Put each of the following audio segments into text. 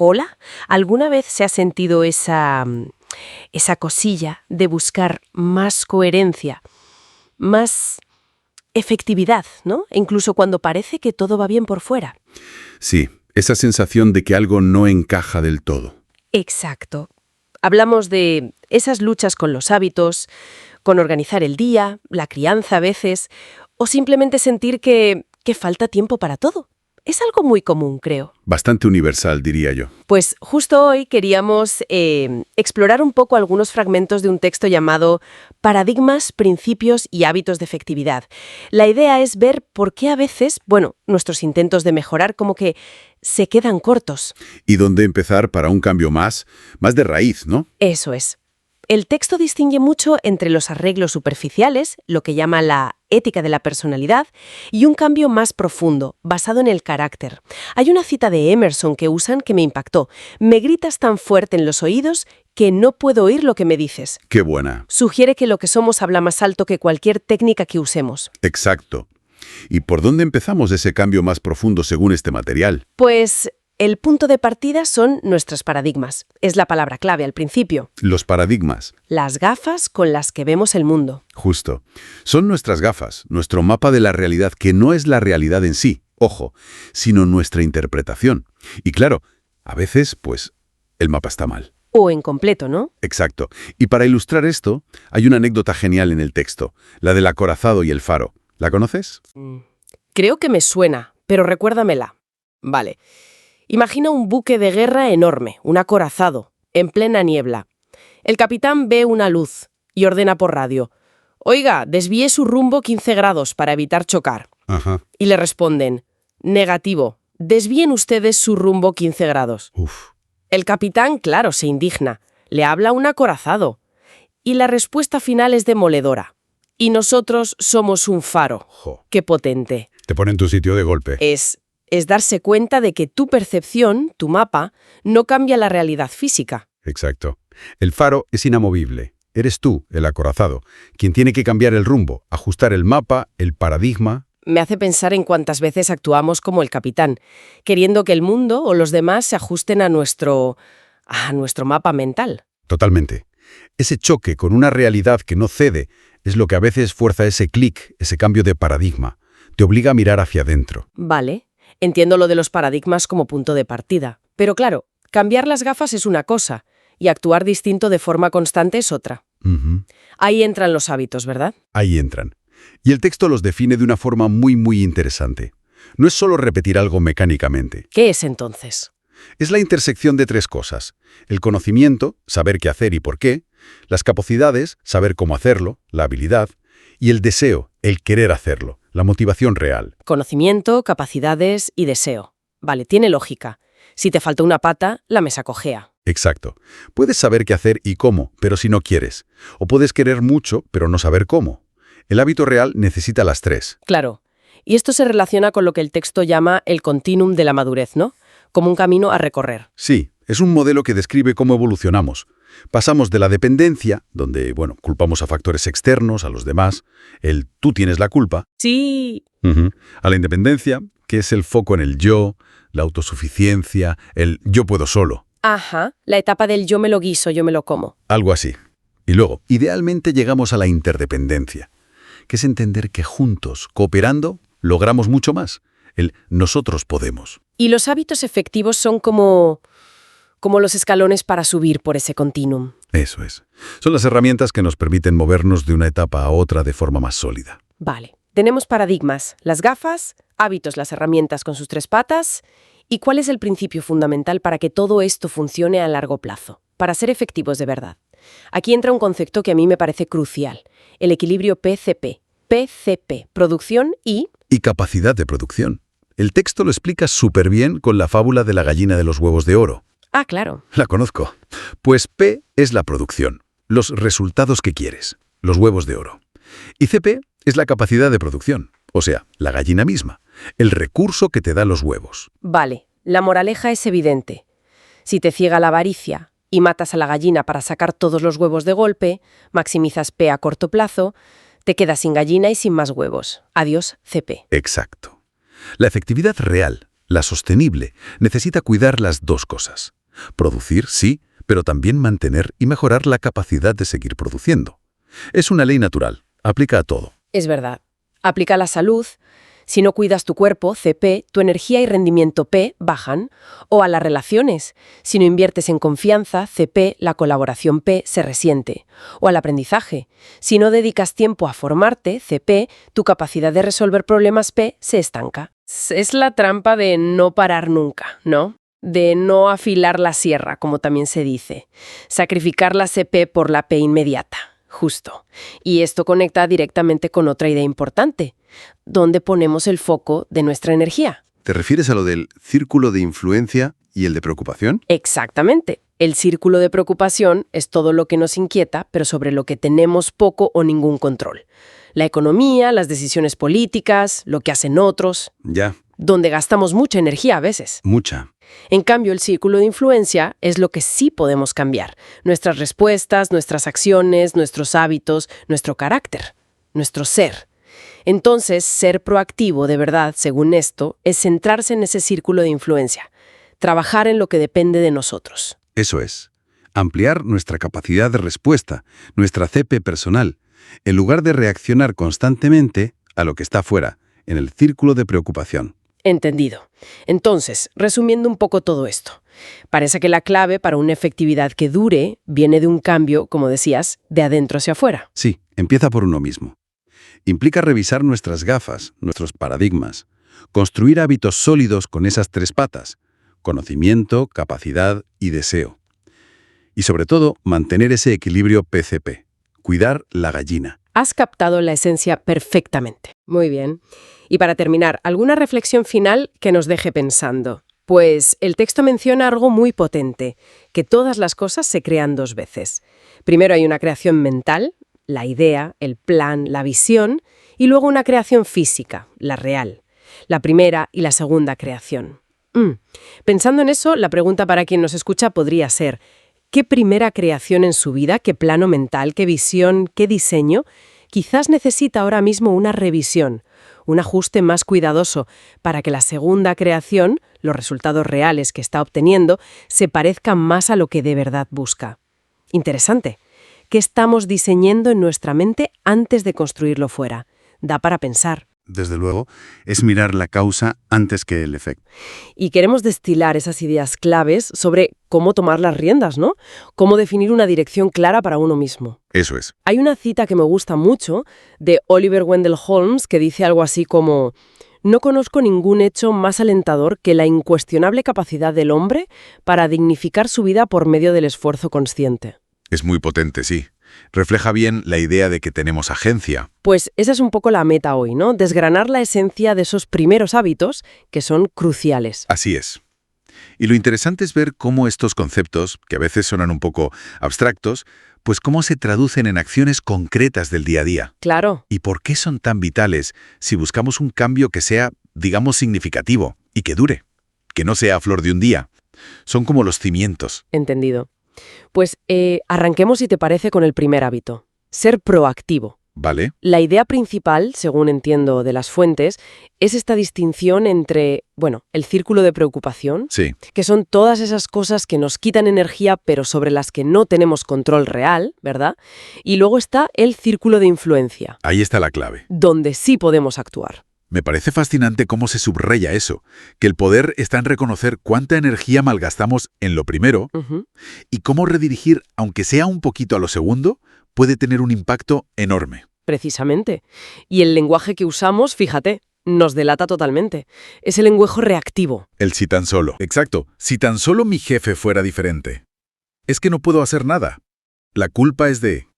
Hola, ¿alguna vez se ha sentido esa cosilla de buscar más coherencia, más efectividad, ¿no? E incluso cuando parece que todo va bien por fuera. Sí, esa sensación de que algo no encaja del todo. Exacto. Hablamos de esas luchas con los hábitos, con organizar el día, la crianza a veces, o simplemente sentir que falta tiempo para todo. Es algo muy común, creo. Bastante universal, diría yo. Pues justo hoy queríamos explorar un poco algunos fragmentos de un texto llamado Paradigmas, Principios y Hábitos de Efectividad. La idea es ver por qué a veces, nuestros intentos de mejorar como que se quedan cortos. ¿Y dónde empezar para un cambio más de raíz, no? Eso es. El texto distingue mucho entre los arreglos superficiales, lo que llama la ética de la personalidad, y un cambio más profundo, basado en el carácter. Hay una cita de Emerson que usan que me impactó. Me gritas tan fuerte en los oídos que no puedo oír lo que me dices. Qué buena. Sugiere que lo que somos habla más alto que cualquier técnica que usemos. Exacto. ¿Y por dónde empezamos ese cambio más profundo según este material? Pues el punto de partida son nuestros paradigmas. Es la palabra clave al principio. Los paradigmas. Las gafas con las que vemos el mundo. Justo. Son nuestras gafas, nuestro mapa de la realidad, que no es la realidad en sí, ojo, sino nuestra interpretación. Y claro, a veces, el mapa está mal. O incompleto, ¿no? Exacto. Y para ilustrar esto, hay una anécdota genial en el texto, la del acorazado y el faro. ¿La conoces? Creo que me suena, pero recuérdamela. Vale. Imagina un buque de guerra enorme, un acorazado, en plena niebla. El capitán ve una luz y ordena por radio: «Oiga, desvíe su rumbo 15 grados para evitar chocar». Ajá. Y le responden: «Negativo, desvíen ustedes su rumbo 15 grados». Uf. El capitán, claro, se indigna. Le habla un acorazado. Y la respuesta final es demoledora: «Y nosotros somos un faro». Jo. ¡Qué potente! Te pone en tu sitio de golpe. Es darse cuenta de que tu percepción, tu mapa, no cambia la realidad física. Exacto. El faro es inamovible. Eres tú, el acorazado, quien tiene que cambiar el rumbo, ajustar el mapa, el paradigma. Me hace pensar en cuántas veces actuamos como el capitán, queriendo que el mundo o los demás se ajusten a nuestro mapa mental. Totalmente. Ese choque con una realidad que no cede es lo que a veces fuerza ese clic, ese cambio de paradigma. Te obliga a mirar hacia adentro. Vale, entiendo lo de los paradigmas como punto de partida. Pero claro, cambiar las gafas es una cosa y actuar distinto de forma constante es otra. Ujú. Ahí entran los hábitos, ¿verdad? Ahí entran. Y el texto los define de una forma muy, muy interesante. No es solo repetir algo mecánicamente. ¿Qué es entonces? Es la intersección de tres cosas. El conocimiento, saber qué hacer y por qué. Las capacidades, saber cómo hacerlo, la habilidad. Y el deseo, el querer hacerlo, la motivación real. Conocimiento, capacidades y deseo. Vale, tiene lógica. Si te falta una pata, la mesa cojea. Exacto. Puedes saber qué hacer y cómo, pero si no quieres. O puedes querer mucho, pero no saber cómo. El hábito real necesita las tres. Claro. Y esto se relaciona con lo que el texto llama el continuum de la madurez, ¿no? Como un camino a recorrer. Sí, es un modelo que describe cómo evolucionamos. Pasamos de la dependencia, donde, culpamos a factores externos, a los demás, el tú tienes la culpa, Sí. a la independencia, que es el foco en el yo, la autosuficiencia, el yo puedo solo, Ajá, la etapa del yo me lo guiso, yo me lo como. algo así. Y luego, idealmente llegamos a la interdependencia, que es entender que juntos, cooperando, logramos mucho más. El nosotros podemos. Y los hábitos efectivos son como los escalones para subir por ese continuum. Eso es. Son las herramientas que nos permiten movernos de una etapa a otra de forma más sólida. Vale, tenemos paradigmas, las gafas, hábitos, las herramientas con sus tres patas. ¿Y cuál es el principio fundamental para que todo esto funcione a largo plazo? Para ser efectivos de verdad. Aquí entra un concepto que a mí me parece crucial, el equilibrio PCP. PCP, producción y... Y capacidad de producción. El texto lo explica súper bien con la fábula de la gallina de los huevos de oro. Ah, claro. La conozco. Pues P es la producción, los resultados que quieres, los huevos de oro. Y CP es la capacidad de producción, o sea, la gallina misma, el recurso que te da los huevos. Vale, la moraleja es evidente. Si te ciega la avaricia y matas a la gallina para sacar todos los huevos de golpe, maximizas P a corto plazo, te quedas sin gallina y sin más huevos. Adiós, CP. Exacto. La efectividad real, La sostenible necesita cuidar las dos cosas. Producir, sí, pero también mantener y mejorar la capacidad de seguir produciendo. Es una ley natural, aplica a todo. Es verdad. Aplica a la salud. Si no cuidas tu cuerpo, CP, tu energía y rendimiento P bajan. O a las relaciones. Si no inviertes en confianza, CP, la colaboración P se resiente. O al aprendizaje. Si no dedicas tiempo a formarte, CP, tu capacidad de resolver problemas P se estanca. Es la trampa de no parar nunca, ¿no? De no afilar la sierra, como también se dice. Sacrificar la CP por la P inmediata. Justo. Y esto conecta directamente con otra idea importante. ¿Dónde ponemos el foco de nuestra energía? ¿Te refieres a lo del círculo de influencia y el de preocupación? Exactamente. El círculo de preocupación es todo lo que nos inquieta, pero sobre lo que tenemos poco o ningún control. La economía, las decisiones políticas, lo que hacen otros, Ya, donde gastamos mucha energía a veces. mucha. En cambio, el círculo de influencia es lo que sí podemos cambiar. Nuestras respuestas, nuestras acciones, nuestros hábitos, nuestro carácter, nuestro ser. Entonces, ser proactivo de verdad, según esto, es centrarse en ese círculo de influencia. Trabajar en lo que depende de nosotros. Eso es. Ampliar nuestra capacidad de respuesta, nuestra CP personal, en lugar de reaccionar constantemente a lo que está fuera, en el círculo de preocupación. Entendido. Entonces, resumiendo un poco todo esto, parece que la clave para una efectividad que dure viene de un cambio, como decías, de adentro hacia afuera. Sí, empieza por uno mismo. Implica revisar nuestras gafas, nuestros paradigmas, construir hábitos sólidos con esas tres patas: conocimiento, capacidad y deseo. Y sobre todo, mantener ese equilibrio PCP, cuidar la gallina. Has captado la esencia perfectamente. Muy bien. Y para terminar, ¿alguna reflexión final que nos deje pensando? Pues el texto menciona algo muy potente, que todas las cosas se crean dos veces. Primero hay una creación mental, la idea, el plan, la visión, y luego una creación física, la real, la primera y la segunda creación. Pensando en eso, la pregunta para quien nos escucha podría ser: ¿qué primera creación en su vida, qué plano mental, qué visión, qué diseño, quizás necesita ahora mismo una revisión, un ajuste más cuidadoso para que la segunda creación, los resultados reales que está obteniendo, se parezcan más a lo que de verdad busca? Interesante. ¿Qué estamos diseñando en nuestra mente antes de construirlo fuera? Da para pensar. Desde luego, es mirar la causa antes que el efecto. Y queremos destilar esas ideas claves sobre cómo tomar las riendas, ¿no? Cómo definir una dirección clara para uno mismo. Eso es. Hay una cita que me gusta mucho de Oliver Wendell Holmes que dice algo así como: no conozco ningún hecho más alentador que la incuestionable capacidad del hombre para dignificar su vida por medio del esfuerzo consciente. Es muy potente, sí. Refleja bien la idea de que tenemos agencia. Pues esa es un poco la meta hoy, ¿no? Desgranar la esencia de esos primeros hábitos que son cruciales. Así es. Y lo interesante es ver cómo estos conceptos, que a veces suenan un poco abstractos, pues cómo se traducen en acciones concretas del día a día. Claro. ¿Y por qué son tan vitales si buscamos un cambio que sea, digamos, significativo y que dure? Que no sea a flor de un día. Son como los cimientos. Entendido. Pues arranquemos, si te parece, con el primer hábito: ser proactivo. ¿Vale? La idea principal, según entiendo de las fuentes, es esta distinción entre, el círculo de preocupación, Sí. que son todas esas cosas que nos quitan energía pero sobre las que no tenemos control real, ¿verdad? Y luego está el círculo de influencia, Ahí está la clave. donde sí podemos actuar. Me parece fascinante cómo se subraya eso, que el poder está en reconocer cuánta energía malgastamos en lo primero Ujú. y cómo redirigir, aunque sea un poquito a lo segundo, puede tener un impacto enorme. Precisamente. Y el lenguaje que usamos, fíjate, nos delata totalmente. Es el lenguaje reactivo. El si tan solo. Exacto. Si tan solo mi jefe fuera diferente. Es que no puedo hacer nada. La culpa es de...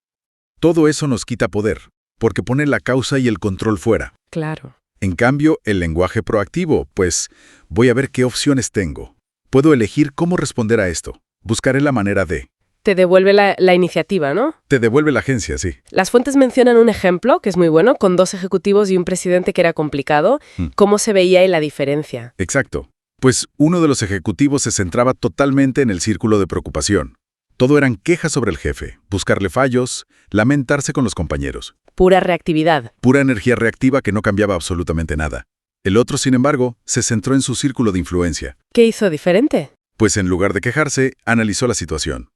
Todo eso nos quita poder, porque pone la causa y el control fuera. Claro. En cambio, el lenguaje proactivo, pues, voy a ver qué opciones tengo. Puedo elegir cómo responder a esto. Buscaré la manera de... Te devuelve la iniciativa, ¿no? Te devuelve la agencia, sí. Las fuentes mencionan un ejemplo, que es muy bueno, con 2 ejecutivos y un presidente que era complicado. ¿Cómo se veía ahí la diferencia? Exacto. Pues uno de los ejecutivos se centraba totalmente en el círculo de preocupación. Todo eran quejas sobre el jefe, buscarle fallos, lamentarse con los compañeros. Pura reactividad. Pura energía reactiva que no cambiaba absolutamente nada. El otro, sin embargo, se centró en su círculo de influencia. ¿Qué hizo diferente? Pues en lugar de quejarse, analizó la situación.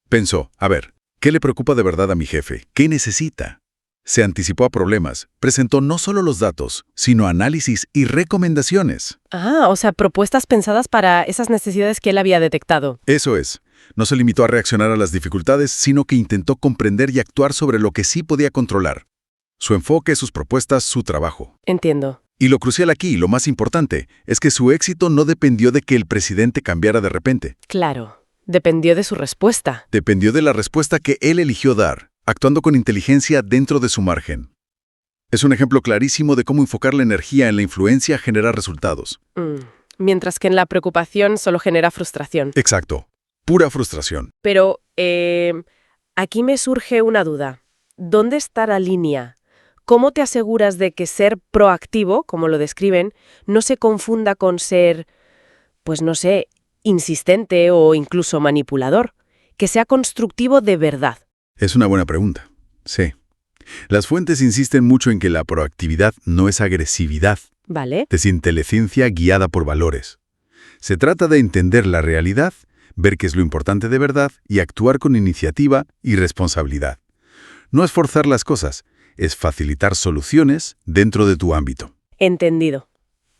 Pensó, a ver, ¿qué le preocupa de verdad a mi jefe? ¿Qué necesita? Se anticipó a problemas, presentó no solo los datos, sino análisis y recomendaciones. O sea, propuestas pensadas para esas necesidades que él había detectado. Eso es. No se limitó a reaccionar a las dificultades, sino que intentó comprender y actuar sobre lo que sí podía controlar. Su enfoque, sus propuestas, su trabajo. Entiendo. Y lo crucial aquí, lo más importante, es que su éxito no dependió de que el presidente cambiara de repente. Claro, dependió de su respuesta. Dependió de la respuesta que él eligió dar, actuando con inteligencia dentro de su margen. Es un ejemplo clarísimo de cómo enfocar la energía en la influencia genera resultados. Mientras que en la preocupación solo genera frustración. Exacto. Pura frustración. Pero aquí me surge una duda. ¿Dónde está la línea? ¿Cómo te aseguras de que ser proactivo, como lo describen, no se confunda con ser, pues no sé, insistente o incluso manipulador? Que sea constructivo de verdad. Es una buena pregunta. Sí. Las fuentes insisten mucho en que la proactividad no es agresividad, ¿Vale? es inteligencia guiada por valores. Se trata de entender la realidad, ver qué es lo importante de verdad y actuar con iniciativa y responsabilidad. No es forzar las cosas, es facilitar soluciones dentro de tu ámbito. Entendido.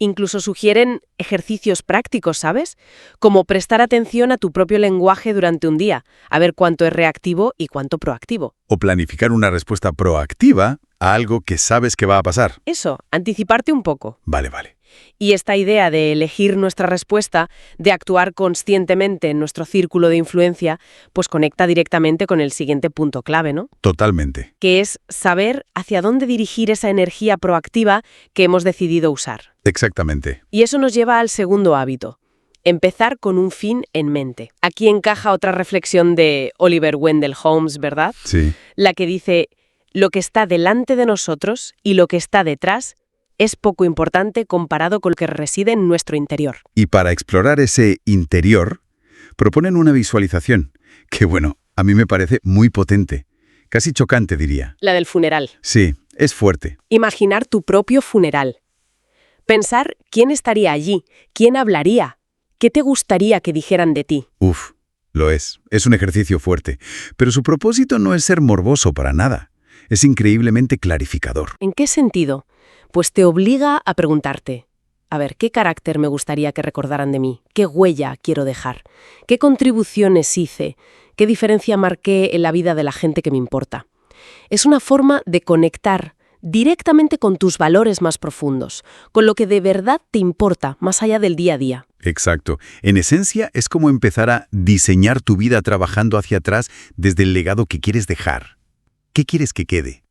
Incluso sugieren ejercicios prácticos, ¿sabes? Como prestar atención a tu propio lenguaje durante un día, a ver cuánto es reactivo y cuánto proactivo. O planificar una respuesta proactiva a algo que sabes que va a pasar. Eso, anticiparte un poco. Vale. Y esta idea de elegir nuestra respuesta, de actuar conscientemente en nuestro círculo de influencia, pues conecta directamente con el siguiente punto clave, ¿no? Totalmente. Que es saber hacia dónde dirigir esa energía proactiva que hemos decidido usar. Exactamente. Y eso nos lleva al segundo hábito. Empezar con un fin en mente. Aquí encaja otra reflexión de Oliver Wendell Holmes, ¿verdad? Sí. La que dice, lo que está delante de nosotros y lo que está detrás es poco importante comparado con lo que reside en nuestro interior. Y para explorar ese interior, proponen una visualización que, bueno, a mí me parece muy potente. Casi chocante, diría. La del funeral. Sí, es fuerte. Imaginar tu propio funeral. Pensar quién estaría allí, quién hablaría, qué te gustaría que dijeran de ti. Uf, lo es. Es un ejercicio fuerte. Pero su propósito no es ser morboso para nada. Es increíblemente clarificador. ¿En qué sentido? Pues te obliga a preguntarte, a ver, ¿qué carácter me gustaría que recordaran de mí? ¿Qué huella quiero dejar? ¿Qué contribuciones hice? ¿Qué diferencia marqué en la vida de la gente que me importa? Es una forma de conectar directamente con tus valores más profundos, con lo que de verdad te importa, más allá del día a día. Exacto. En esencia, es como empezar a diseñar tu vida trabajando hacia atrás desde el legado que quieres dejar. ¿Qué quieres que quede?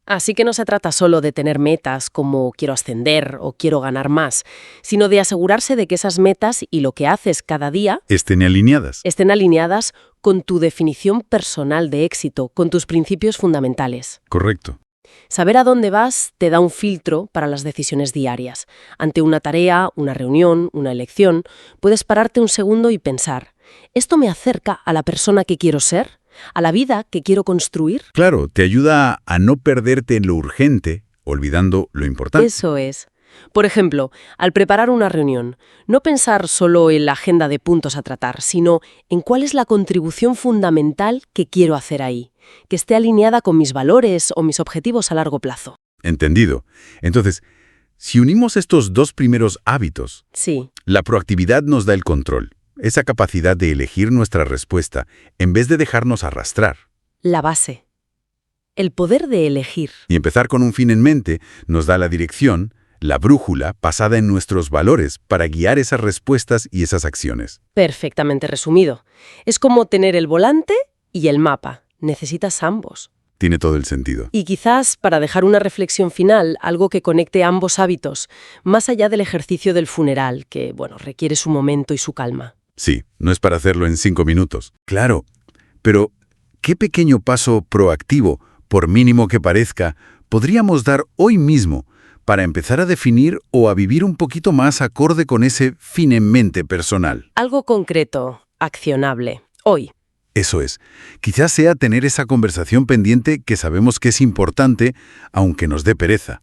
Así que no se trata solo de tener metas como quiero ascender o quiero ganar más, sino de asegurarse de que esas metas y lo que haces cada día Estén alineadas. estén alineadas con tu definición personal de éxito, con tus principios fundamentales. Correcto. Saber a dónde vas te da un filtro para las decisiones diarias. Ante una tarea, una reunión, una elección, puedes pararte un segundo y pensar, ¿esto me acerca a la persona que quiero ser? ¿A la vida que quiero construir? Claro, te ayuda a no perderte en lo urgente, olvidando lo importante. Eso es. Por ejemplo, al preparar una reunión, no pensar solo en la agenda de puntos a tratar, sino en cuál es la contribución fundamental que quiero hacer ahí, que esté alineada con mis valores o mis objetivos a largo plazo. Entendido. Entonces, si unimos estos dos primeros hábitos, Sí, la proactividad nos da el control, esa capacidad de elegir nuestra respuesta en vez de dejarnos arrastrar. la base. El poder de elegir. Y empezar con un fin en mente nos da la dirección, la brújula basada en nuestros valores para guiar esas respuestas y esas acciones. Perfectamente resumido. Es como tener el volante y el mapa. Necesitas ambos. Tiene todo el sentido. Y quizás, para dejar una reflexión final, algo que conecte ambos hábitos, más allá del ejercicio del funeral, que, requiere su momento y su calma. Sí, no es para hacerlo en 5 minutos. Claro, pero ¿qué pequeño paso proactivo, por mínimo que parezca, podríamos dar hoy mismo para empezar a definir o a vivir un poquito más acorde con ese fin en mente personal? Algo concreto, accionable, hoy. Eso es. Quizás sea tener esa conversación pendiente que sabemos que es importante, aunque nos dé pereza.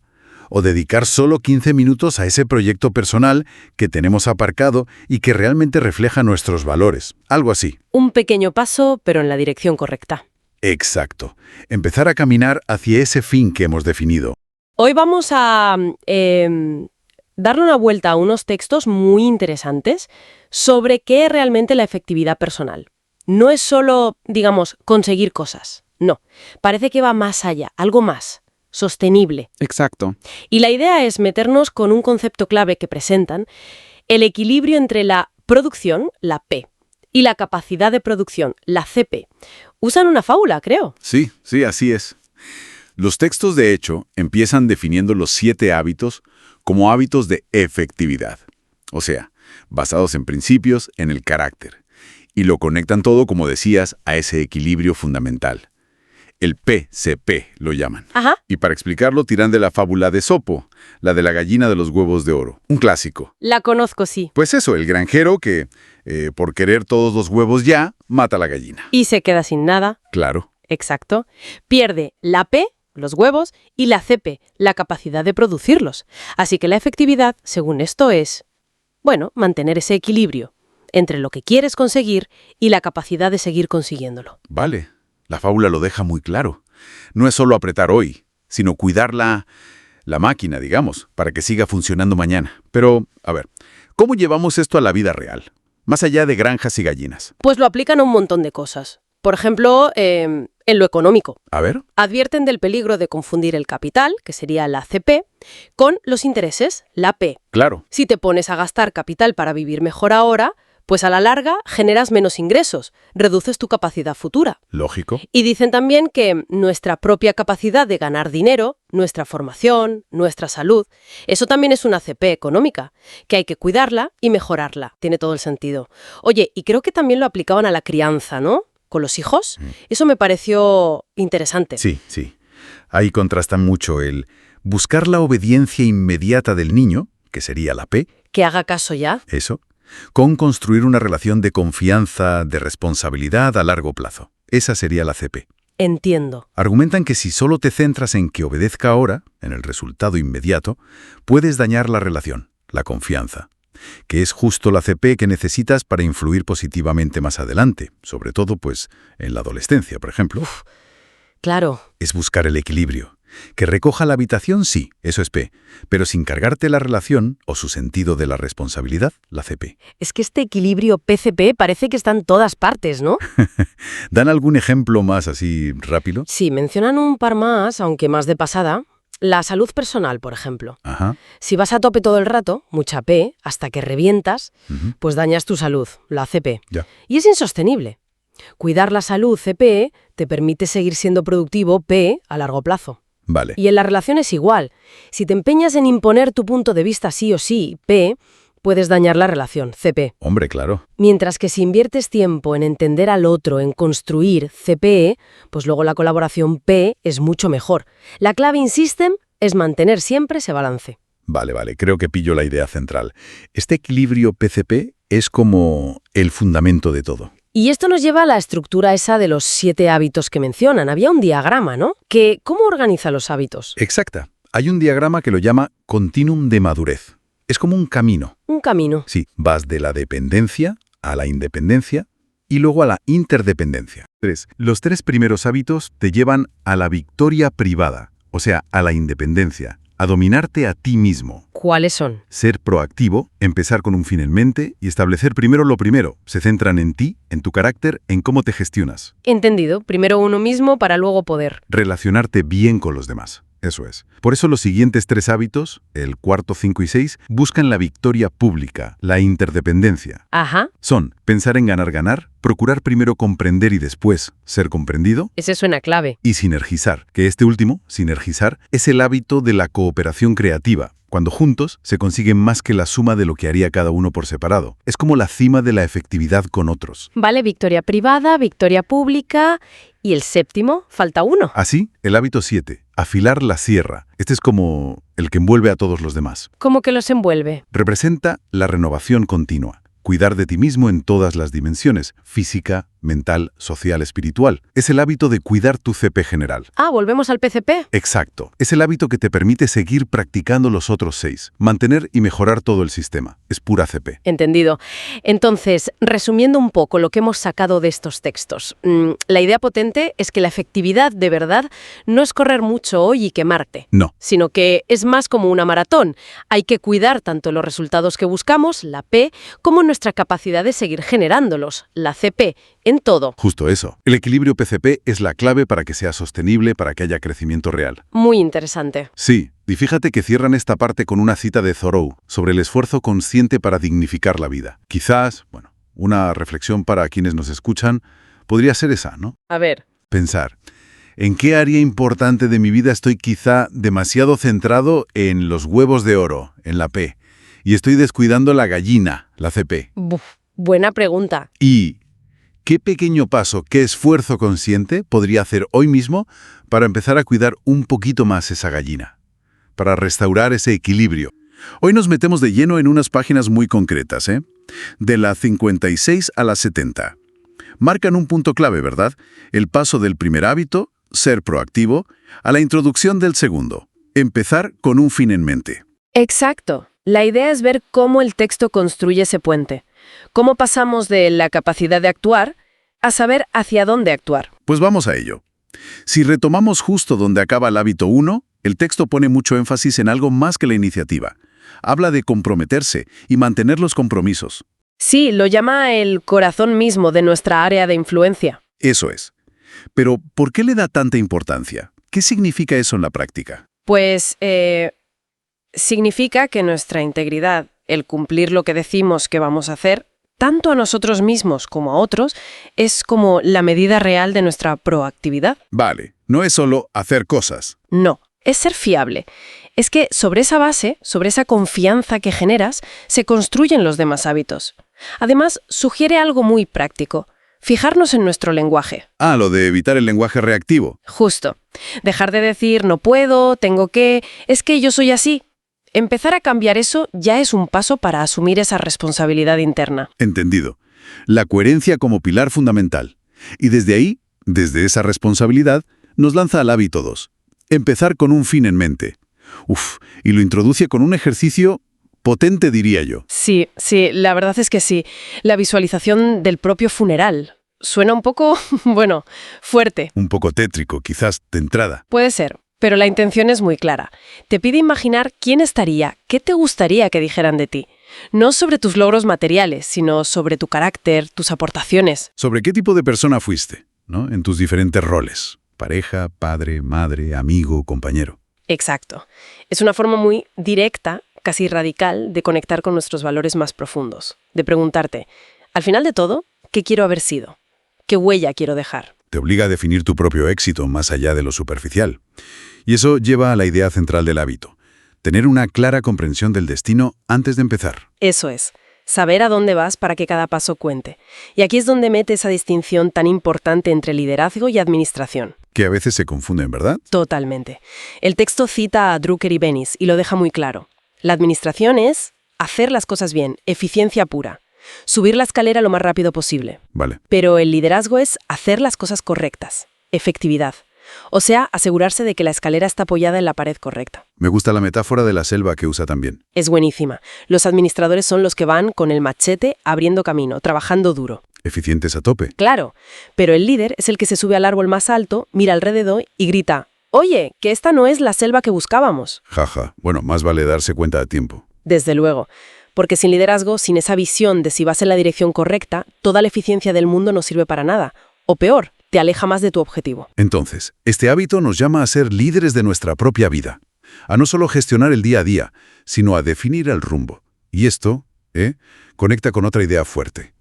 O dedicar solo 15 minutos a ese proyecto personal que tenemos aparcado y que realmente refleja nuestros valores. Algo así. Un pequeño paso, pero en la dirección correcta. Exacto. Empezar a caminar hacia ese fin que hemos definido. Hoy vamos a darle una vuelta a unos textos muy interesantes sobre qué es realmente la efectividad personal. No es solo, digamos, conseguir cosas. No, parece que va más allá, algo más, sostenible. Exacto. Y la idea es meternos con un concepto clave que presentan, el equilibrio entre la producción, la P, y la capacidad de producción, la CP. Usan una fábula, creo. Sí, así es. Los textos, de hecho, empiezan definiendo los 7 hábitos como hábitos de efectividad. O sea, basados en principios, en el carácter. Y lo conectan todo, como decías, a ese equilibrio fundamental. El PCP lo llaman. Ajá. Y para explicarlo tiran de la fábula de Esopo, la de la gallina de los huevos de oro. Un clásico. La conozco, sí. Pues eso, el granjero que, por querer todos los huevos ya, mata a la gallina. Y se queda sin nada. Claro. Exacto. Pierde la P, los huevos, y la CP, la capacidad de producirlos. Así que la efectividad, según esto, es, bueno, mantener ese equilibrio entre lo que quieres conseguir y la capacidad de seguir consiguiéndolo. Vale. La fábula lo deja muy claro. No es solo apretar hoy, sino cuidar la máquina, digamos, para que siga funcionando mañana. Pero, a ver, ¿cómo llevamos esto a la vida real? Más allá de granjas y gallinas. Pues lo aplican a un montón de cosas. Por ejemplo, en lo económico. A ver. Advierten del peligro de confundir el capital, que sería la CP, con los intereses, la P. Claro. Si te pones a gastar capital para vivir mejor ahora, pues a la larga generas menos ingresos, reduces tu capacidad futura. Lógico. Y dicen también que nuestra propia capacidad de ganar dinero, nuestra formación, nuestra salud, eso también es una CP económica, que hay que cuidarla y mejorarla. Tiene todo el sentido. Oye, y creo que también lo aplicaban a la crianza, ¿no? Con los hijos. Eso me pareció interesante. Sí. Ahí contrasta mucho el buscar la obediencia inmediata del niño, que sería la P. Que haga caso ya. Eso. Con construir una relación de confianza, de responsabilidad a largo plazo. Esa sería la CP. Entiendo. Argumentan que si solo te centras en que obedezca ahora, en el resultado inmediato, puedes dañar la relación, la confianza, que es justo la CP que necesitas para influir positivamente más adelante, sobre todo, pues, en la adolescencia, por ejemplo. Claro. Es buscar el equilibrio. Que recoja la habitación, sí, eso es P, pero sin cargarte la relación o su sentido de la responsabilidad, la CP. Es que este equilibrio PCP parece que está en todas partes, ¿no? ¿Dan algún ejemplo más así rápido? Sí, mencionan un par más, aunque más de pasada. La salud personal, por ejemplo. Ajá. Si vas a tope todo el rato, mucha P, hasta que revientas, pues dañas tu salud, la CP. Ya. Y es insostenible. Cuidar la salud, CP, te permite seguir siendo productivo, P, a largo plazo. Vale. Y en la relación es igual. Si te empeñas en imponer tu punto de vista sí o sí, P, puedes dañar la relación, CP. Hombre, claro. Mientras que si inviertes tiempo en entender al otro, en construir, CP, pues luego la colaboración P es mucho mejor. La clave, insisten, es mantener siempre ese balance. Vale, creo que pillo la idea central. Este equilibrio PCP es como el fundamento de todo. Y esto nos lleva a la estructura esa de los 7 hábitos que mencionan. Había un diagrama, ¿no? ¿Cómo organiza los hábitos? Exacta. Hay un diagrama que lo llama continuum de madurez. Es como un camino. Un camino. Sí, vas de la dependencia a la independencia y luego a la interdependencia. Los 3 primeros hábitos te llevan a la victoria privada, o sea, a la independencia, a dominarte a ti mismo. ¿Cuáles son? Ser proactivo, empezar con un fin en mente y establecer primero lo primero. Se centran en ti, en tu carácter, en cómo te gestionas. Entendido. Primero uno mismo para luego poder. Relacionarte bien con los demás. Eso es. Por eso los siguientes 3 hábitos, el 4, 5 y 6, buscan la victoria pública, la interdependencia. Ajá. Son pensar en ganar, procurar primero comprender y después ser comprendido, Ese suena clave. y sinergizar, que este último, sinergizar, es el hábito de la cooperación creativa. Cuando juntos se consiguen más que la suma de lo que haría cada uno por separado. Es como la cima de la efectividad con otros. Vale, victoria privada, victoria pública y el séptimo, falta uno. Así, el hábito 7, afilar la sierra. Este es como el que envuelve a todos los demás. ¿Cómo que los envuelve? Representa la renovación continua. Cuidar de ti mismo en todas las dimensiones, física, mental, social, espiritual. Es el hábito de cuidar tu CP general. Ah, ¿volvemos al PCP? Exacto. Es el hábito que te permite seguir practicando los otros 6, mantener y mejorar todo el sistema. Es pura CP. Entendido. Entonces, resumiendo un poco lo que hemos sacado de estos textos, la idea potente es que la efectividad de verdad no es correr mucho hoy y quemarte, No. sino que es más como una maratón. Hay que cuidar tanto los resultados que buscamos, la P, como nuestra capacidad de seguir generándolos, la CP, en todo. Justo eso. El equilibrio PCP es la clave para que sea sostenible, para que haya crecimiento real. Muy interesante. Sí, y fíjate que cierran esta parte con una cita de Thoreau sobre el esfuerzo consciente para dignificar la vida. Quizás, una reflexión para quienes nos escuchan podría ser esa, ¿no? A ver. Pensar, ¿en qué área importante de mi vida estoy quizá demasiado centrado en los huevos de oro, en la P, y estoy descuidando la gallina, la CP? Buena pregunta. ¿Y qué pequeño paso, qué esfuerzo consciente podría hacer hoy mismo para empezar a cuidar un poquito más esa gallina? Para restaurar ese equilibrio. Hoy nos metemos de lleno en unas páginas muy concretas, de la 56 a la 70. Marcan un punto clave, ¿verdad? El paso del primer hábito, ser proactivo, a la introducción del segundo, empezar con un fin en mente. Exacto. La idea es ver cómo el texto construye ese puente. Cómo pasamos de la capacidad de actuar a saber hacia dónde actuar. Pues vamos a ello. Si retomamos justo donde acaba el hábito 1, el texto pone mucho énfasis en algo más que la iniciativa. Habla de comprometerse y mantener los compromisos. Sí, lo llama el corazón mismo de nuestra área de influencia. Eso es. Pero, ¿por qué le da tanta importancia? ¿Qué significa eso en la práctica? Pues, significa que nuestra integridad, el cumplir lo que decimos que vamos a hacer, tanto a nosotros mismos como a otros, es como la medida real de nuestra proactividad. Vale, no es solo hacer cosas. No, es ser fiable. Es que sobre esa base, sobre esa confianza que generas, se construyen los demás hábitos. Además, sugiere algo muy práctico. Fijarnos en nuestro lenguaje. Ah, lo de evitar el lenguaje reactivo. Justo. Dejar de decir no puedo, tengo que, es que yo soy así. Empezar a cambiar eso ya es un paso para asumir esa responsabilidad interna. Entendido. La coherencia como pilar fundamental. Y desde ahí, desde esa responsabilidad, nos lanza al hábito 2. Empezar con un fin en mente. Y lo introduce con un ejercicio potente, diría yo. Sí, la verdad es que sí. La visualización del propio funeral. Suena un poco, fuerte. Un poco tétrico, quizás, de entrada. Puede ser, pero la intención es muy clara. Te pide imaginar quién estaría, qué te gustaría que dijeran de ti. No sobre tus logros materiales, sino sobre tu carácter, tus aportaciones. ¿Sobre qué tipo de persona fuiste, ¿no? En tus diferentes roles? Pareja, padre, madre, amigo, compañero. Exacto. Es una forma muy directa, casi radical, de conectar con nuestros valores más profundos. De preguntarte, al final de todo, ¿qué quiero haber sido? ¿Qué huella quiero dejar? Te obliga a definir tu propio éxito más allá de lo superficial. Y eso lleva a la idea central del hábito. Tener una clara comprensión del destino antes de empezar. Eso es. Saber a dónde vas para que cada paso cuente. Y aquí es donde mete esa distinción tan importante entre liderazgo y administración. Que a veces se confunden, ¿verdad? Totalmente. El texto cita a Drucker y Bennis y lo deja muy claro. La administración es hacer las cosas bien, eficiencia pura. Subir la escalera lo más rápido posible. Vale. Pero el liderazgo es hacer las cosas correctas, efectividad. O sea, asegurarse de que la escalera está apoyada en la pared correcta. Me gusta la metáfora de la selva que usa también. Es buenísima. Los administradores son los que van con el machete abriendo camino, trabajando duro. Eficientes a tope. Claro, pero el líder es el que se sube al árbol más alto, mira alrededor y grita: «Oye, que esta no es la selva que buscábamos». Jaja. Bueno, más vale darse cuenta a tiempo. Desde luego. Porque sin liderazgo, sin esa visión de si vas en la dirección correcta, toda la eficiencia del mundo no sirve para nada. O peor, te aleja más de tu objetivo. Entonces, este hábito nos llama a ser líderes de nuestra propia vida. A no solo gestionar el día a día, sino a definir el rumbo. Y esto, conecta con otra idea fuerte.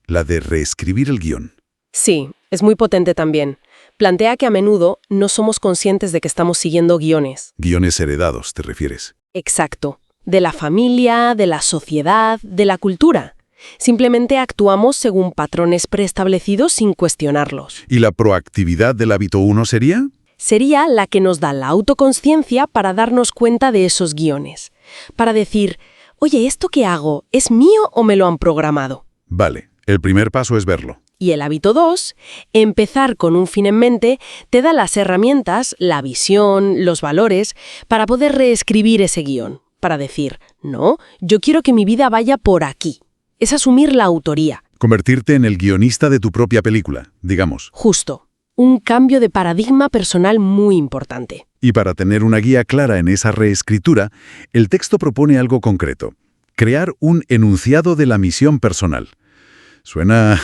La de reescribir el guión. Sí, es muy potente también. Plantea que a menudo no somos conscientes de que estamos siguiendo guiones. Guiones heredados, ¿te refieres? Exacto. De la familia, de la sociedad, de la cultura. Simplemente actuamos según patrones preestablecidos sin cuestionarlos. ¿Y la proactividad del hábito 1 sería? Sería la que nos da la autoconsciencia para darnos cuenta de esos guiones. Para decir, oye, ¿esto que hago es mío o me lo han programado? Vale, el primer paso es verlo. Y el hábito 2, empezar con un fin en mente, te da las herramientas, la visión, los valores, para poder reescribir ese guión. Para decir, no, yo quiero que mi vida vaya por aquí. Es asumir la autoría. Convertirte en el guionista de tu propia película, digamos. Justo. Un cambio de paradigma personal muy importante. Y para tener una guía clara en esa reescritura, el texto propone algo concreto. Crear un enunciado de la misión personal. Suena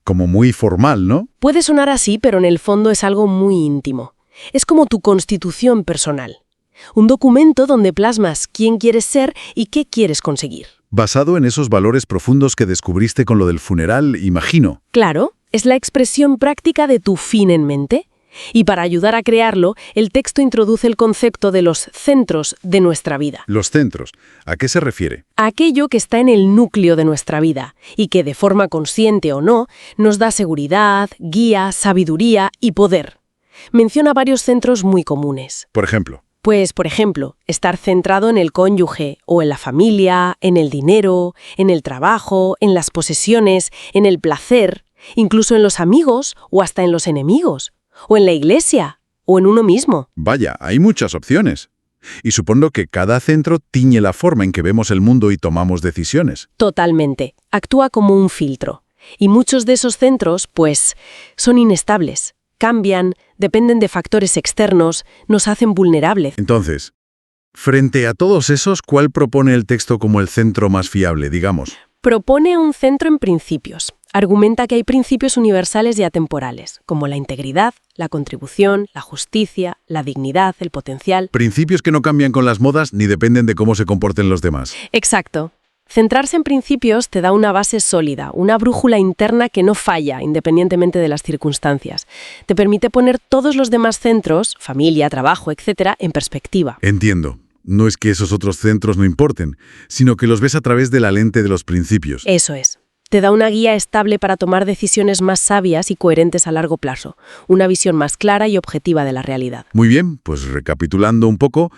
como muy formal, ¿no? Puede sonar así, pero en el fondo es algo muy íntimo. Es como tu constitución personal. Un documento donde plasmas quién quieres ser y qué quieres conseguir. Basado en esos valores profundos que descubriste con lo del funeral, imagino. Claro, es la expresión práctica de tu fin en mente. Y para ayudar a crearlo, el texto introduce el concepto de los centros de nuestra vida. Los centros, ¿a qué se refiere? Aquello que está en el núcleo de nuestra vida y que, de forma consciente o no, nos da seguridad, guía, sabiduría y poder. Menciona varios centros muy comunes. Por ejemplo. Pues, por ejemplo, estar centrado en el cónyuge o en la familia, en el dinero, en el trabajo, en las posesiones, en el placer, incluso en los amigos o hasta en los enemigos. O en la iglesia, o en uno mismo. Vaya, hay muchas opciones. Y supongo que cada centro tiñe la forma en que vemos el mundo y tomamos decisiones. Totalmente. Actúa como un filtro. Y muchos de esos centros, pues, son inestables. Cambian, dependen de factores externos, nos hacen vulnerables. Entonces, frente a todos esos, ¿cuál propone el texto como el centro más fiable, digamos? Propone un centro en principios. Argumenta que hay principios universales y atemporales, como la integridad, la contribución, la justicia, la dignidad, el potencial. Principios que no cambian con las modas ni dependen de cómo se comporten los demás. Exacto. Centrarse en principios te da una base sólida, una brújula interna que no falla, independientemente de las circunstancias. Te permite poner todos los demás centros, familia, trabajo, etc., en perspectiva. Entiendo. No es que esos otros centros no importen, sino que los ves a través de la lente de los principios. Eso es. Te da una guía estable para tomar decisiones más sabias y coherentes a largo plazo, una visión más clara y objetiva de la realidad. Muy bien, pues recapitulando un poco,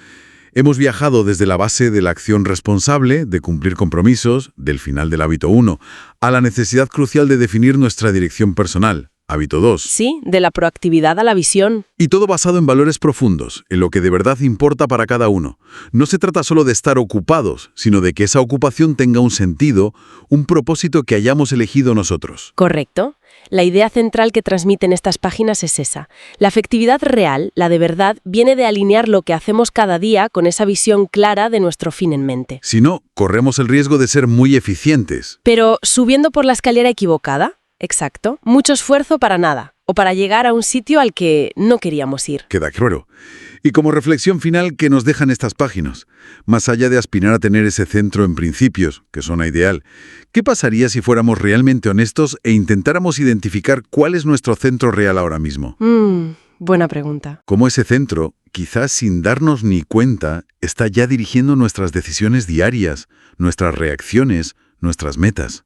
hemos viajado desde la base de la acción responsable, de cumplir compromisos, del final del hábito 1, a la necesidad crucial de definir nuestra dirección personal, hábito 2. Sí, de la proactividad a la visión. Y todo basado en valores profundos, en lo que de verdad importa para cada uno. No se trata solo de estar ocupados, sino de que esa ocupación tenga un sentido, un propósito que hayamos elegido nosotros. Correcto. La idea central que transmiten estas páginas es esa. La afectividad real, la de verdad, viene de alinear lo que hacemos cada día con esa visión clara de nuestro fin en mente. Si no, corremos el riesgo de ser muy eficientes. Pero subiendo por la escalera equivocada. Exacto. Mucho esfuerzo para nada. O para llegar a un sitio al que no queríamos ir. Queda claro. Y como reflexión final, ¿qué nos dejan estas páginas? Más allá de aspirar a tener ese centro en principios, que suena ideal, ¿qué pasaría si fuéramos realmente honestos e intentáramos identificar cuál es nuestro centro real ahora mismo? Buena pregunta. Cómo ese centro, quizás sin darnos ni cuenta, está ya dirigiendo nuestras decisiones diarias, nuestras reacciones, nuestras metas.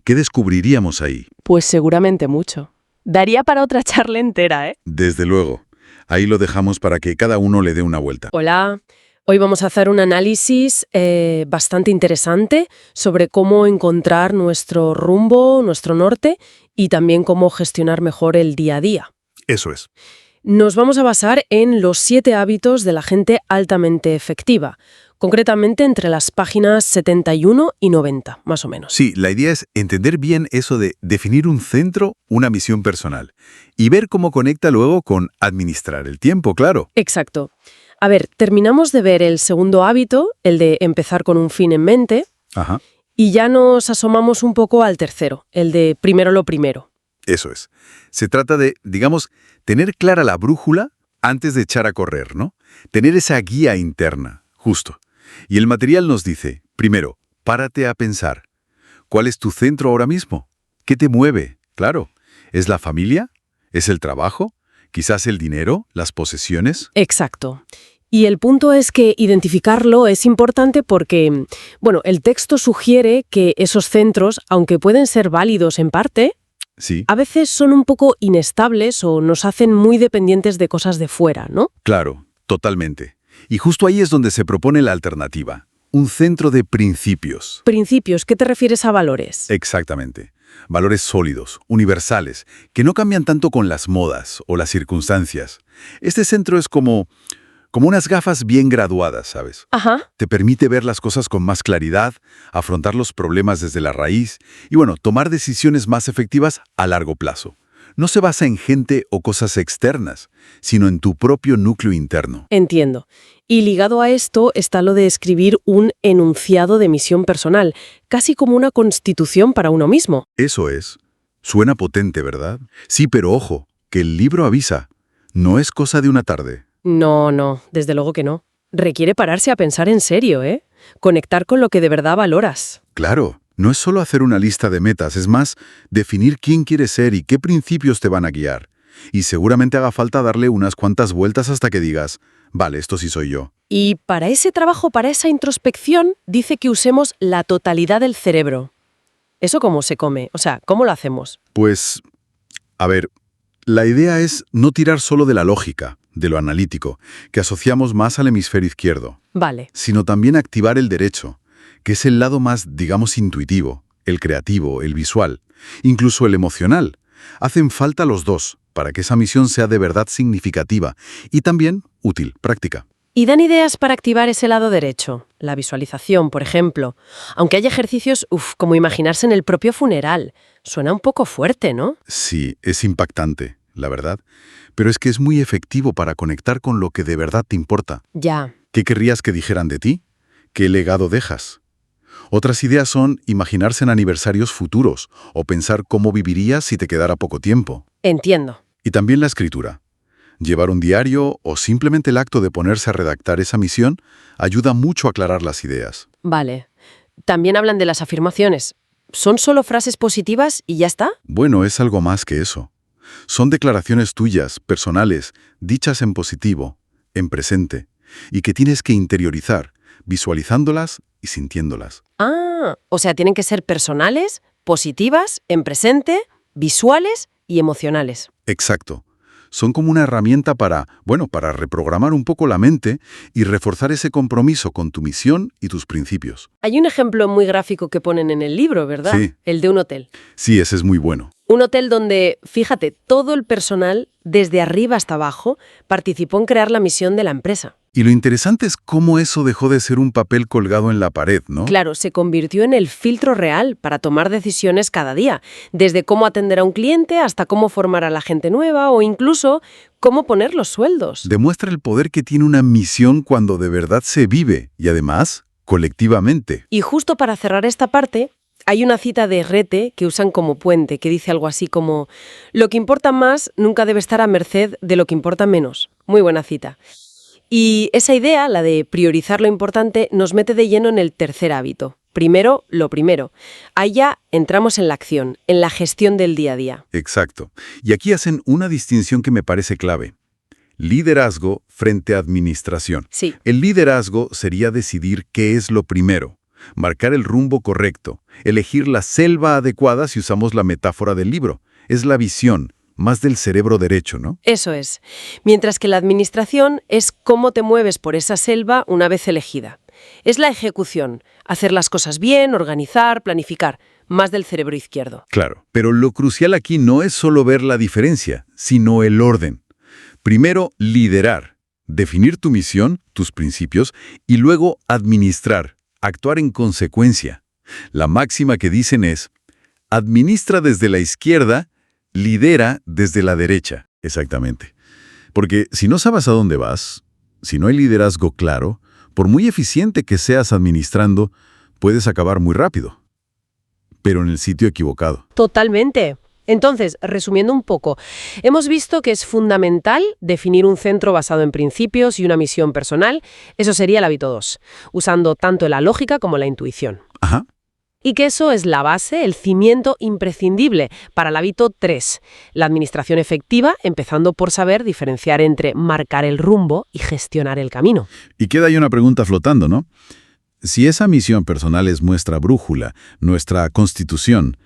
¿Qué descubriríamos ahí? Pues seguramente mucho. Daría para otra charla entera, ¿eh? Desde luego. Ahí lo dejamos para que cada uno le dé una vuelta. Hola. Hoy vamos a hacer un análisis bastante interesante sobre cómo encontrar nuestro rumbo, nuestro norte y también cómo gestionar mejor el día a día. Eso es. Nos vamos a basar en los 7 hábitos de la gente altamente efectiva, concretamente entre las páginas 71 y 90, más o menos. Sí, la idea es entender bien eso de definir un centro, una misión personal, y ver cómo conecta luego con administrar el tiempo, claro. Exacto. A ver, terminamos de ver el segundo hábito, el de empezar con un fin en mente, Ajá. y ya nos asomamos un poco al tercero, el de primero lo primero. Eso es. Se trata de, digamos, tener clara la brújula antes de echar a correr, ¿no? Tener esa guía interna, justo. Y el material nos dice, primero, párate a pensar. ¿Cuál es tu centro ahora mismo? ¿Qué te mueve? Claro, ¿es la familia? ¿Es el trabajo? ¿Quizás el dinero? ¿Las posesiones? Exacto. Y el punto es que identificarlo es importante porque, bueno, el texto sugiere que esos centros, aunque pueden ser válidos en parte, Sí. a veces son un poco inestables o nos hacen muy dependientes de cosas de fuera, ¿no? Claro, totalmente. Y justo ahí es donde se propone la alternativa. Un centro de principios. Principios, ¿qué te refieres a valores? Exactamente. Valores sólidos, universales, que no cambian tanto con las modas o las circunstancias. Este centro es como unas gafas bien graduadas, ¿sabes? Ajá. Te permite ver las cosas con más claridad, afrontar los problemas desde la raíz y, bueno, tomar decisiones más efectivas a largo plazo. No se basa en gente o cosas externas, sino en tu propio núcleo interno. Entiendo. Y ligado a esto está lo de escribir un enunciado de misión personal, casi como una constitución para uno mismo. Eso es. Suena potente, ¿verdad? Sí, pero ojo, que el libro avisa. No es cosa de una tarde. No, desde luego que no. Requiere pararse a pensar en serio, ¿eh? Conectar con lo que de verdad valoras. Claro, no es solo hacer una lista de metas, es más, definir quién quieres ser y qué principios te van a guiar. Y seguramente haga falta darle unas cuantas vueltas hasta que digas, vale, esto sí soy yo. Y para ese trabajo, para esa introspección, dice que usemos la totalidad del cerebro. ¿Eso cómo se come? O sea, ¿cómo lo hacemos? Pues, a ver, la idea es no tirar solo de la lógica, de lo analítico, que asociamos más al hemisferio izquierdo, Vale. sino también activar el derecho, que es el lado más, digamos, intuitivo, el creativo, el visual, incluso el emocional. Hacen falta los dos para que esa misión sea de verdad significativa y también útil, práctica. ¿Y dan ideas para activar ese lado derecho? La visualización, por ejemplo. Aunque hay ejercicios, como imaginarse en el propio funeral. Suena un poco fuerte, ¿no? Sí, es impactante, la verdad, pero es que es muy efectivo para conectar con lo que de verdad te importa. Ya. ¿Qué querrías que dijeran de ti? ¿Qué legado dejas? Otras ideas son imaginarse en aniversarios futuros o pensar cómo vivirías si te quedara poco tiempo. Entiendo. Y también la escritura. Llevar un diario o simplemente el acto de ponerse a redactar esa misión ayuda mucho a aclarar las ideas. Vale. También hablan de las afirmaciones. ¿Son solo frases positivas y ya está? Bueno, es algo más que eso. Son declaraciones tuyas, personales, dichas en positivo, en presente, y que tienes que interiorizar, visualizándolas y sintiéndolas. Ah, o sea, tienen que ser personales, positivas, en presente, visuales y emocionales. Exacto. Son como una herramienta para reprogramar un poco la mente y reforzar ese compromiso con tu misión y tus principios. Hay un ejemplo muy gráfico que ponen en el libro, ¿verdad? Sí. El de un hotel. Sí, ese es muy bueno. Un hotel donde, fíjate, todo el personal, desde arriba hasta abajo, participó en crear la misión de la empresa. Y lo interesante es cómo eso dejó de ser un papel colgado en la pared, ¿no? Claro, se convirtió en el filtro real para tomar decisiones cada día, desde cómo atender a un cliente hasta cómo formar a la gente nueva o incluso cómo poner los sueldos. Demuestra el poder que tiene una misión cuando de verdad se vive y además colectivamente. Y justo para cerrar esta parte, hay una cita de Rete que usan como puente, que dice algo así como: lo que importa más nunca debe estar a merced de lo que importa menos. Muy buena cita. Y esa idea, la de priorizar lo importante, nos mete de lleno en el tercer hábito. Primero, lo primero. Ahí ya entramos en la acción, en la gestión del día a día. Exacto. Y aquí hacen una distinción que me parece clave. Liderazgo frente a administración. Sí. El liderazgo sería decidir qué es lo primero, marcar el rumbo correcto, elegir la selva adecuada si usamos la metáfora del libro. Es la visión, más del cerebro derecho, ¿no? Eso es. Mientras que la administración es cómo te mueves por esa selva una vez elegida. Es la ejecución, hacer las cosas bien, organizar, planificar, más del cerebro izquierdo. Claro, pero lo crucial aquí no es solo ver la diferencia, sino el orden. Primero, liderar, definir tu misión, tus principios, y luego administrar, actuar en consecuencia. La máxima que dicen es: administra desde la izquierda, lidera desde la derecha. Exactamente. Porque si no sabes a dónde vas, si no hay liderazgo claro, por muy eficiente que seas administrando, puedes acabar muy rápido. Pero en el sitio equivocado. Totalmente. Entonces, resumiendo un poco, hemos visto que es fundamental definir un centro basado en principios y una misión personal. Eso sería el hábito 2, usando tanto la lógica como la intuición. Ajá. Y que eso es la base, el cimiento imprescindible para el hábito 3, la administración efectiva, empezando por saber diferenciar entre marcar el rumbo y gestionar el camino. Y queda ahí una pregunta flotando, ¿no? Si esa misión personal es nuestra brújula, nuestra constitución,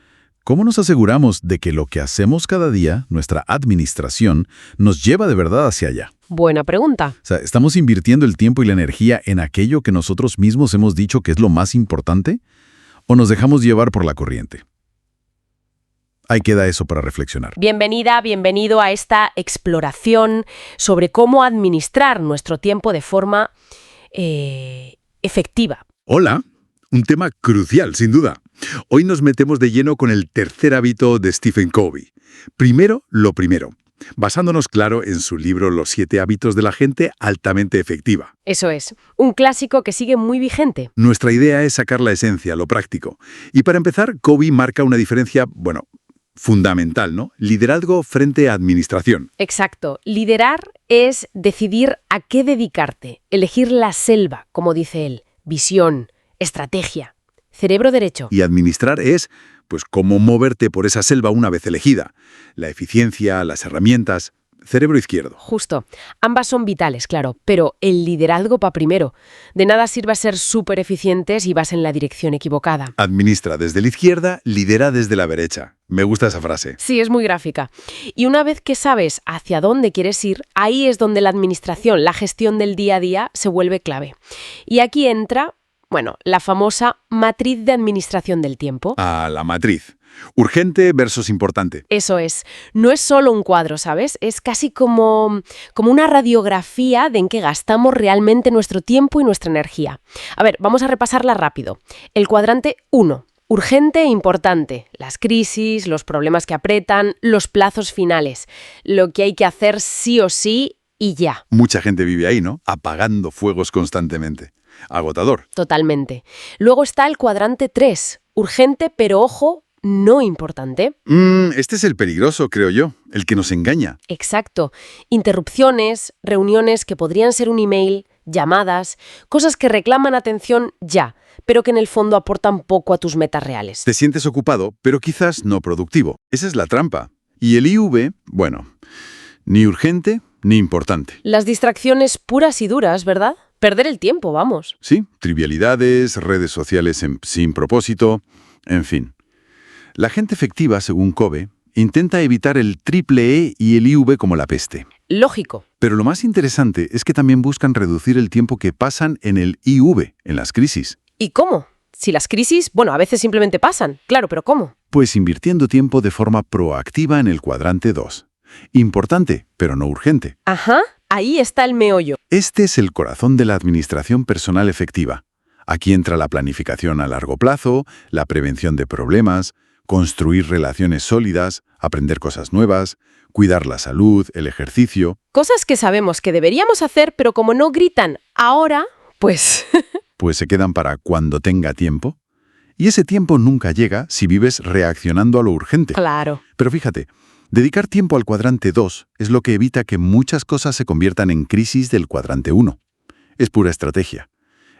¿cómo nos aseguramos de que lo que hacemos cada día, nuestra administración, nos lleva de verdad hacia allá? Buena pregunta. O sea, ¿estamos invirtiendo el tiempo y la energía en aquello que nosotros mismos hemos dicho que es lo más importante? ¿O nos dejamos llevar por la corriente? Ahí queda eso para reflexionar. Bienvenida, bienvenido a esta exploración sobre cómo administrar nuestro tiempo de forma efectiva. Hola, un tema crucial, sin duda. Hoy nos metemos de lleno con el tercer hábito de Stephen Covey. Primero, lo primero, basándonos, claro, en su libro Los 7 hábitos de la gente altamente efectiva. Eso es, un clásico que sigue muy vigente. Nuestra idea es sacar la esencia, lo práctico. Y para empezar, Covey marca una diferencia, fundamental, ¿no? Liderazgo frente a administración. Exacto. Liderar es decidir a qué dedicarte, elegir la selva, como dice él, visión, estrategia, cerebro derecho. Y administrar es, cómo moverte por esa selva una vez elegida. La eficiencia, las herramientas, cerebro izquierdo. Justo. Ambas son vitales, claro, pero el liderazgo va primero. De nada sirve ser súper eficientes si vas en la dirección equivocada. Administra desde la izquierda, lidera desde la derecha. Me gusta esa frase. Sí, es muy gráfica. Y una vez que sabes hacia dónde quieres ir, ahí es donde la administración, la gestión del día a día, se vuelve clave. Y aquí entra, la famosa matriz de administración del tiempo. Ah, la matriz. Urgente versus importante. Eso es. No es solo un cuadro, ¿sabes? Es casi como una radiografía de en qué gastamos realmente nuestro tiempo y nuestra energía. A ver, vamos a repasarla rápido. El cuadrante 1. Urgente e importante. Las crisis, los problemas que apretan, los plazos finales. Lo que hay que hacer sí o sí y ya. Mucha gente vive ahí, ¿no? Apagando fuegos constantemente. Agotador. Totalmente. Luego está el cuadrante 3. Urgente, pero ojo, no importante. Este es el peligroso, creo yo, el que nos engaña. Exacto. Interrupciones, reuniones que podrían ser un email, llamadas, cosas que reclaman atención ya, pero que en el fondo aportan poco a tus metas reales. Te sientes ocupado, pero quizás no productivo. Esa es la trampa. Y el IV, ni urgente ni importante. Las distracciones puras y duras, ¿verdad? Perder el tiempo, vamos. Sí, trivialidades, redes sociales sin propósito, en fin. La gente efectiva, según Covey, intenta evitar el triple E y el IV como la peste. Lógico. Pero lo más interesante es que también buscan reducir el tiempo que pasan en el IV, en las crisis. ¿Y cómo? Si las crisis, a veces simplemente pasan. Claro, pero ¿cómo? Pues invirtiendo tiempo de forma proactiva en el cuadrante 2. Importante, pero no urgente. Ajá, ahí está el meollo. Este es el corazón de la administración personal efectiva. Aquí entra la planificación a largo plazo, la prevención de problemas, construir relaciones sólidas, aprender cosas nuevas, cuidar la salud, el ejercicio. Cosas que sabemos que deberíamos hacer, pero como no gritan ahora, pues... pues se quedan para cuando tenga tiempo. Y ese tiempo nunca llega si vives reaccionando a lo urgente. Claro. Pero fíjate, dedicar tiempo al cuadrante 2 es lo que evita que muchas cosas se conviertan en crisis del cuadrante 1. Es pura estrategia.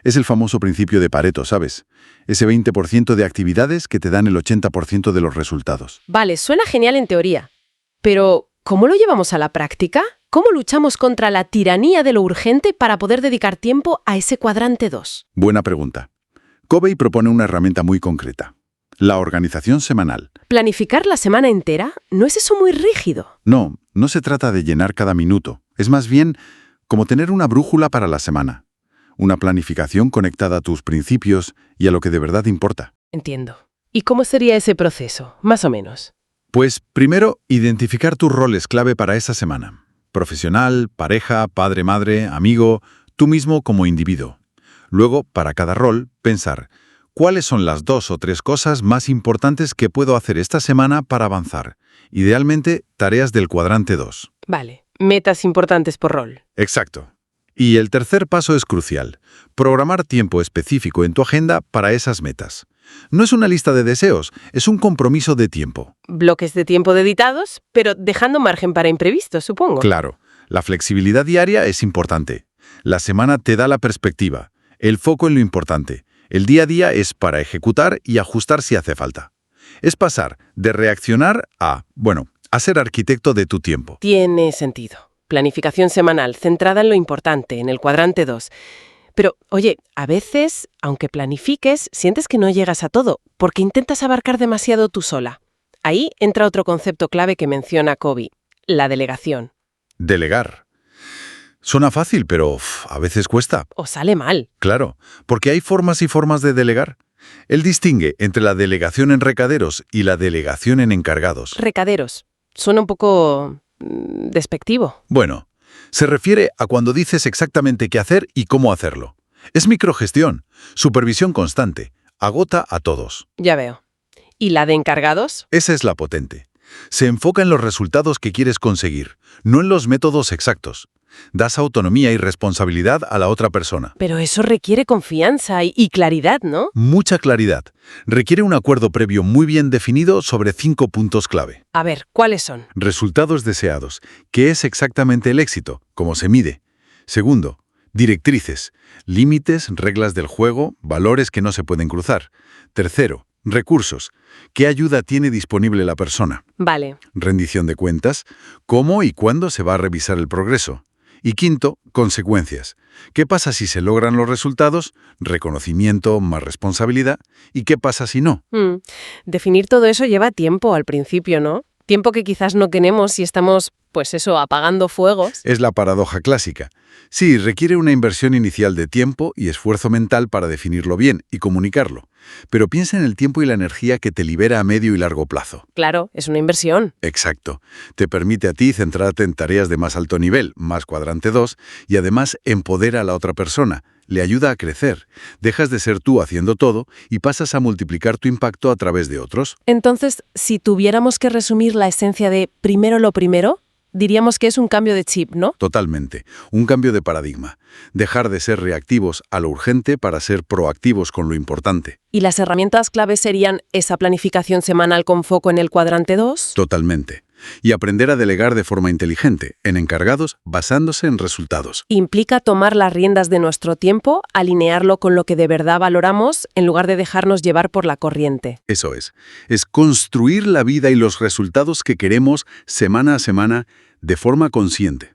Es el famoso principio de Pareto, ¿sabes? Ese 20% de actividades que te dan el 80% de los resultados. Vale, suena genial en teoría. Pero, ¿cómo lo llevamos a la práctica? ¿Cómo luchamos contra la tiranía de lo urgente para poder dedicar tiempo a ese cuadrante 2? Buena pregunta. Covey propone una herramienta muy concreta. La organización semanal. ¿Planificar la semana entera? ¿No es eso muy rígido? No se trata de llenar cada minuto. Es más bien como tener una brújula para la semana. Una planificación conectada a tus principios y a lo que de verdad importa. Entiendo. ¿Y cómo sería ese proceso, más o menos? Pues primero, identificar tus roles clave para esa semana. Profesional, pareja, padre, madre, amigo, tú mismo como individuo. Luego, para cada rol, pensar, ¿cuáles son las 2 o 3 cosas más importantes que puedo hacer esta semana para avanzar? Idealmente, tareas del cuadrante 2. Vale, metas importantes por rol. Exacto. Y el tercer paso es crucial, programar tiempo específico en tu agenda para esas metas. No es una lista de deseos, es un compromiso de tiempo. Bloques de tiempo dedicados, pero dejando margen para imprevistos, supongo. Claro, la flexibilidad diaria es importante. La semana te da la perspectiva, el foco en lo importante. El día a día es para ejecutar y ajustar si hace falta. Es pasar de reaccionar a ser arquitecto de tu tiempo. Tiene sentido. Planificación semanal, centrada en lo importante, en el cuadrante 2. Pero, oye, a veces, aunque planifiques, sientes que no llegas a todo, porque intentas abarcar demasiado tú sola. Ahí entra otro concepto clave que menciona Covey, la delegación. Delegar. Suena fácil, pero a veces cuesta. O sale mal. Claro, porque hay formas y formas de delegar. Él distingue entre la delegación en recaderos y la delegación en encargados. Recaderos. Suena un poco despectivo. Bueno, se refiere a cuando dices exactamente qué hacer y cómo hacerlo. Es microgestión, supervisión constante, agota a todos. Ya veo. ¿Y la de encargados? Esa es la potente. Se enfoca en los resultados que quieres conseguir, no en los métodos exactos. Das autonomía y responsabilidad a la otra persona. Pero eso requiere confianza y claridad, ¿no? Mucha claridad. Requiere un acuerdo previo muy bien definido sobre 5 puntos clave. A ver, ¿cuáles son? Resultados deseados. ¿Qué es exactamente el éxito? ¿Cómo se mide? Segundo, directrices. Límites, reglas del juego, valores que no se pueden cruzar. Tercero, recursos. ¿Qué ayuda tiene disponible la persona? Vale. Rendición de cuentas. ¿Cómo y cuándo se va a revisar el progreso? Y quinto, consecuencias. ¿Qué pasa si se logran los resultados? Reconocimiento más responsabilidad. ¿Y qué pasa si no? Definir todo eso lleva tiempo al principio, ¿no? Tiempo que quizás no tenemos si estamos, pues eso, apagando fuegos. Es la paradoja clásica. Sí, requiere una inversión inicial de tiempo y esfuerzo mental para definirlo bien y comunicarlo. Pero piensa en el tiempo y la energía que te libera a medio y largo plazo. Claro, es una inversión. Exacto. Te permite a ti centrarte en tareas de más alto nivel, más cuadrante 2, y además empodera a la otra persona. Le ayuda a crecer. Dejas de ser tú haciendo todo y pasas a multiplicar tu impacto a través de otros. Entonces, si tuviéramos que resumir la esencia de primero lo primero, diríamos que es un cambio de chip, ¿no? Totalmente. Un cambio de paradigma. Dejar de ser reactivos a lo urgente para ser proactivos con lo importante. ¿Y las herramientas claves serían esa planificación semanal con foco en el cuadrante 2? Totalmente. Y aprender a delegar de forma inteligente, en encargados, basándose en resultados. Implica tomar las riendas de nuestro tiempo, alinearlo con lo que de verdad valoramos, en lugar de dejarnos llevar por la corriente. Eso es. Es construir la vida y los resultados que queremos semana a semana de forma consciente.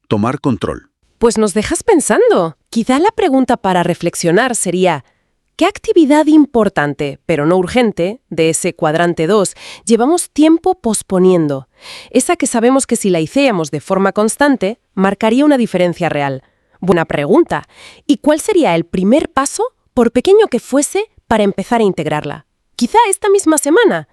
Tomar control. Pues nos dejas pensando. Quizá la pregunta para reflexionar sería: ¿qué actividad importante, pero no urgente, de ese cuadrante 2 llevamos tiempo posponiendo? Esa que sabemos que si la hiciéramos de forma constante, marcaría una diferencia real. Buena pregunta. ¿Y cuál sería el primer paso, por pequeño que fuese, para empezar a integrarla? Quizá esta misma semana.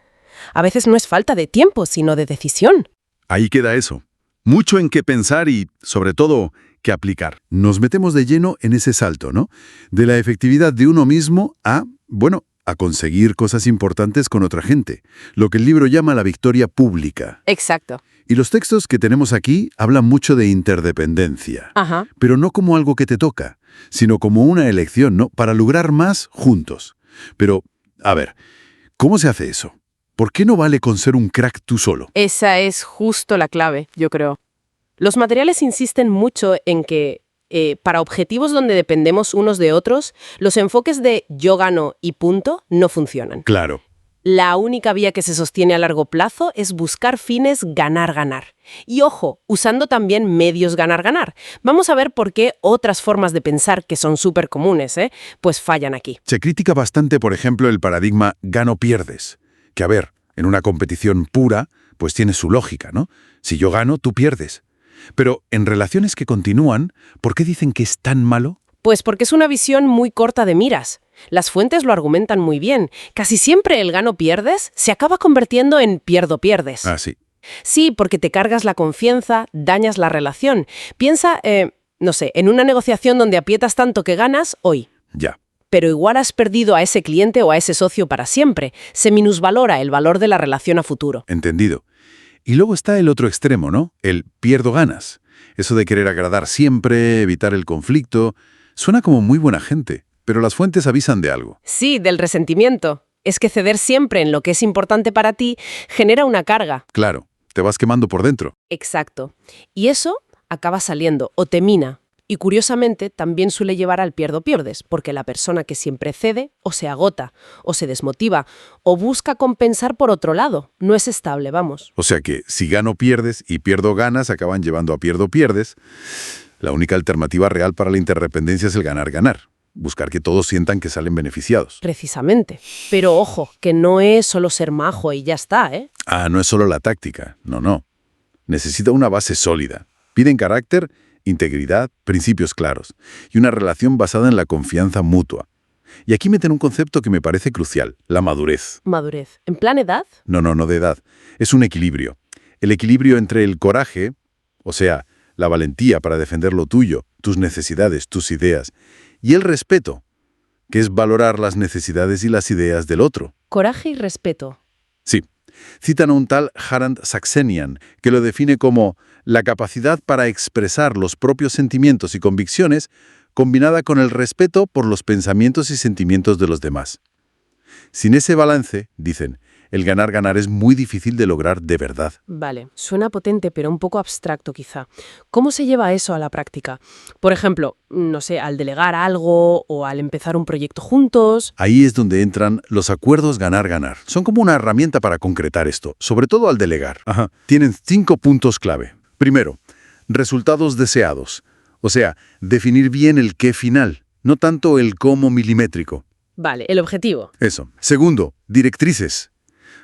A veces no es falta de tiempo, sino de decisión. Ahí queda eso. Mucho en qué pensar y, sobre todo, qué aplicar. Nos metemos de lleno en ese salto, ¿no? De la efectividad de uno mismo a conseguir cosas importantes con otra gente. Lo que el libro llama la victoria pública. Exacto. Y los textos que tenemos aquí hablan mucho de interdependencia. Ajá. Pero no como algo que te toca, sino como una elección, ¿no? Para lograr más juntos. Pero, a ver, ¿cómo se hace eso? ¿Por qué no vale con ser un crack tú solo? Esa es justo la clave, yo creo. Los materiales insisten mucho en que, para objetivos donde dependemos unos de otros, los enfoques de yo gano y punto no funcionan. Claro. La única vía que se sostiene a largo plazo es buscar fines ganar-ganar. Y ojo, usando también medios ganar-ganar. Vamos a ver por qué otras formas de pensar que son súper comunes, pues fallan aquí. Se critica bastante, por ejemplo, el paradigma gano-pierdes. Que, a ver, en una competición pura, pues tiene su lógica, ¿no? Si yo gano, tú pierdes. Pero en relaciones que continúan, ¿por qué dicen que es tan malo? Pues porque es una visión muy corta de miras. Las fuentes lo argumentan muy bien. Casi siempre el gano-pierdes se acaba convirtiendo en pierdo-pierdes. Ah, sí. Sí, porque te cargas la confianza, dañas la relación. Piensa, en una negociación donde aprietas tanto que ganas hoy. Ya. Pero igual has perdido a ese cliente o a ese socio para siempre. Se minusvalora el valor de la relación a futuro. Entendido. Y luego está el otro extremo, ¿no? El pierdo-ganas. Eso de querer agradar siempre, evitar el conflicto. Suena como muy buena gente, pero las fuentes avisan de algo. Sí, del resentimiento. Es que ceder siempre en lo que es importante para ti genera una carga. Claro, te vas quemando por dentro. Exacto. Y eso acaba saliendo o te mina. Y curiosamente también suele llevar al pierdo-pierdes, porque la persona que siempre cede o se agota, o se desmotiva, o busca compensar por otro lado. No es estable, vamos. O sea que si gano pierdes y pierdo ganas acaban llevando a pierdo pierdes. La única alternativa real para la interdependencia es el ganar-ganar. Buscar que todos sientan que salen beneficiados. Precisamente. Pero ojo, que no es solo ser majo y ya está, ¿eh? Ah, no es solo la táctica. No. Necesita una base sólida. Piden carácter, integridad, principios claros y una relación basada en la confianza mutua. Y aquí meten un concepto que me parece crucial, la madurez. Madurez. ¿En plan edad? No de edad. Es un equilibrio. El equilibrio entre el coraje, o sea, la valentía para defender lo tuyo, tus necesidades, tus ideas, y el respeto, que es valorar las necesidades y las ideas del otro. Coraje y respeto. Sí. Citan a un tal Harald Saxenian, que lo define como la capacidad para expresar los propios sentimientos y convicciones combinada con el respeto por los pensamientos y sentimientos de los demás. Sin ese balance, dicen, el ganar-ganar es muy difícil de lograr de verdad. Vale, suena potente, pero un poco abstracto quizá. ¿Cómo se lleva eso a la práctica? Por ejemplo, no sé, al delegar algo o al empezar un proyecto juntos. Ahí es donde entran los acuerdos ganar-ganar. Son como una herramienta para concretar esto, sobre todo al delegar. Tienen 5 puntos clave. Primero, resultados deseados. O sea, definir bien el qué final, no tanto el cómo milimétrico. Vale, el objetivo. Eso. Segundo, directrices.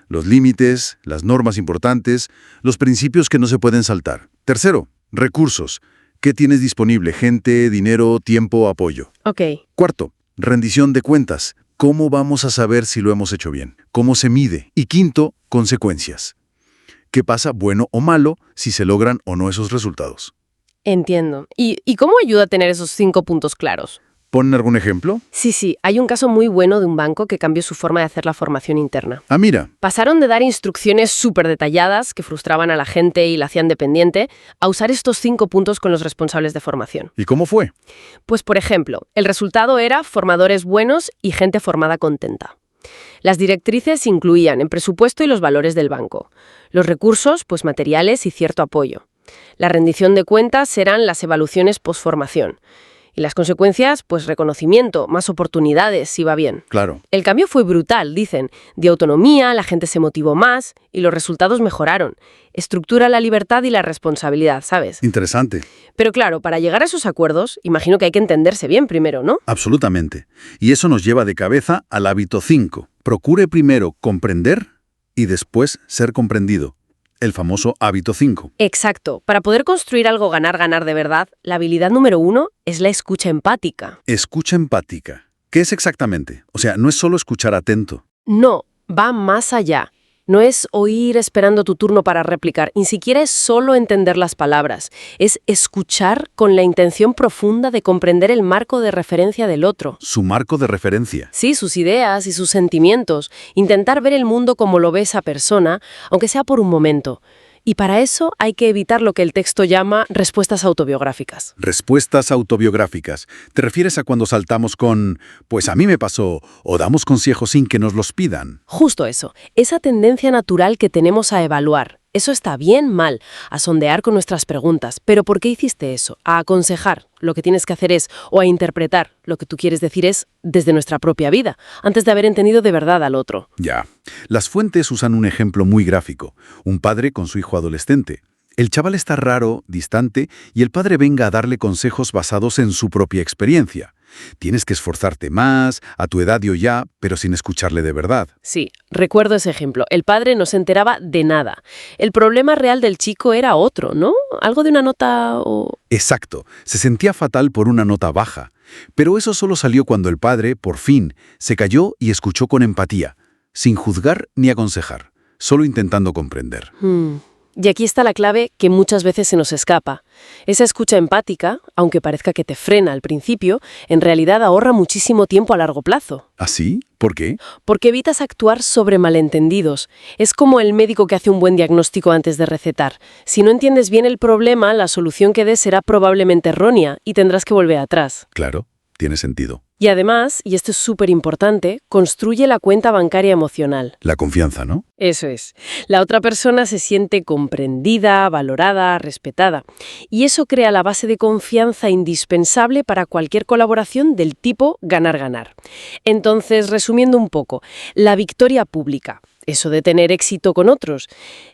Los límites, las normas importantes, los principios que no se pueden saltar. Tercero, recursos. ¿Qué tienes disponible? Gente, dinero, tiempo, apoyo. Ok. Cuarto, rendición de cuentas. ¿Cómo vamos a saber si lo hemos hecho bien? ¿Cómo se mide? Y quinto, consecuencias. ¿Qué pasa, bueno o malo, si se logran o no esos resultados? Entiendo. ¿Y cómo ayuda a tener esos 5 puntos claros? ¿Ponen algún ejemplo? Sí, hay un caso muy bueno de un banco que cambió su forma de hacer la formación interna. Ah, mira. Pasaron de dar instrucciones súper detalladas que frustraban a la gente y la hacían dependiente a usar estos 5 puntos con los responsables de formación. ¿Y cómo fue? Pues, por ejemplo, el resultado era formadores buenos y gente formada contenta. Las directrices incluían el presupuesto y los valores del banco. Los recursos, pues materiales y cierto apoyo. La rendición de cuentas serán las evaluaciones postformación. Y las consecuencias, pues reconocimiento, más oportunidades, si va bien. Claro. El cambio fue brutal, dicen. Dio autonomía, la gente se motivó más y los resultados mejoraron. Estructura la libertad y la responsabilidad, ¿sabes? Interesante. Pero claro, para llegar a esos acuerdos, imagino que hay que entenderse bien primero, ¿no? Absolutamente. Y eso nos lleva de cabeza al hábito 5. Procure primero comprender y después ser comprendido. El famoso hábito 5. Exacto. Para poder construir algo ganar-ganar de verdad, la habilidad número 1 es la escucha empática. Escucha empática. ¿Qué es exactamente? O sea, no es solo escuchar atento. No, va más allá. No es oír esperando tu turno para replicar, ni siquiera es solo entender las palabras. Es escuchar con la intención profunda de comprender el marco de referencia del otro. Su marco de referencia. Sí, sus ideas y sus sentimientos. Intentar ver el mundo como lo ve esa persona, aunque sea por un momento. Y para eso hay que evitar lo que el texto llama respuestas autobiográficas. Respuestas autobiográficas. ¿Te refieres a cuando saltamos con «pues a mí me pasó» o damos consejos sin que nos los pidan? Justo eso. Esa tendencia natural que tenemos a evaluar. Eso está bien, mal, a sondear con nuestras preguntas. ¿Pero por qué hiciste eso? A aconsejar. Lo que tienes que hacer es, o a interpretar. Lo que tú quieres decir es desde nuestra propia vida, antes de haber entendido de verdad al otro. Ya. Las fuentes usan un ejemplo muy gráfico. Un padre con su hijo adolescente. El chaval está raro, distante, y el padre venga a darle consejos basados en su propia experiencia. Tienes que esforzarte más, a tu edad y ya, pero sin escucharle de verdad. Sí, recuerdo ese ejemplo. El padre no se enteraba de nada. El problema real del chico era otro, ¿no? Algo de una nota o... Exacto. Se sentía fatal por una nota baja. Pero eso solo salió cuando el padre, por fin, se calló y escuchó con empatía, sin juzgar ni aconsejar, solo intentando comprender. Y aquí está la clave que muchas veces se nos escapa. Esa escucha empática, aunque parezca que te frena al principio, en realidad ahorra muchísimo tiempo a largo plazo. ¿Así? ¿Por qué? Porque evitas actuar sobre malentendidos. Es como el médico que hace un buen diagnóstico antes de recetar. Si no entiendes bien el problema, la solución que des será probablemente errónea y tendrás que volver atrás. Claro, tiene sentido. Y además, y esto es súper importante, construye la cuenta bancaria emocional. La confianza, ¿no? Eso es. La otra persona se siente comprendida, valorada, respetada. Y eso crea la base de confianza indispensable para cualquier colaboración del tipo ganar-ganar. Entonces, resumiendo un poco, la victoria pública, eso de tener éxito con otros,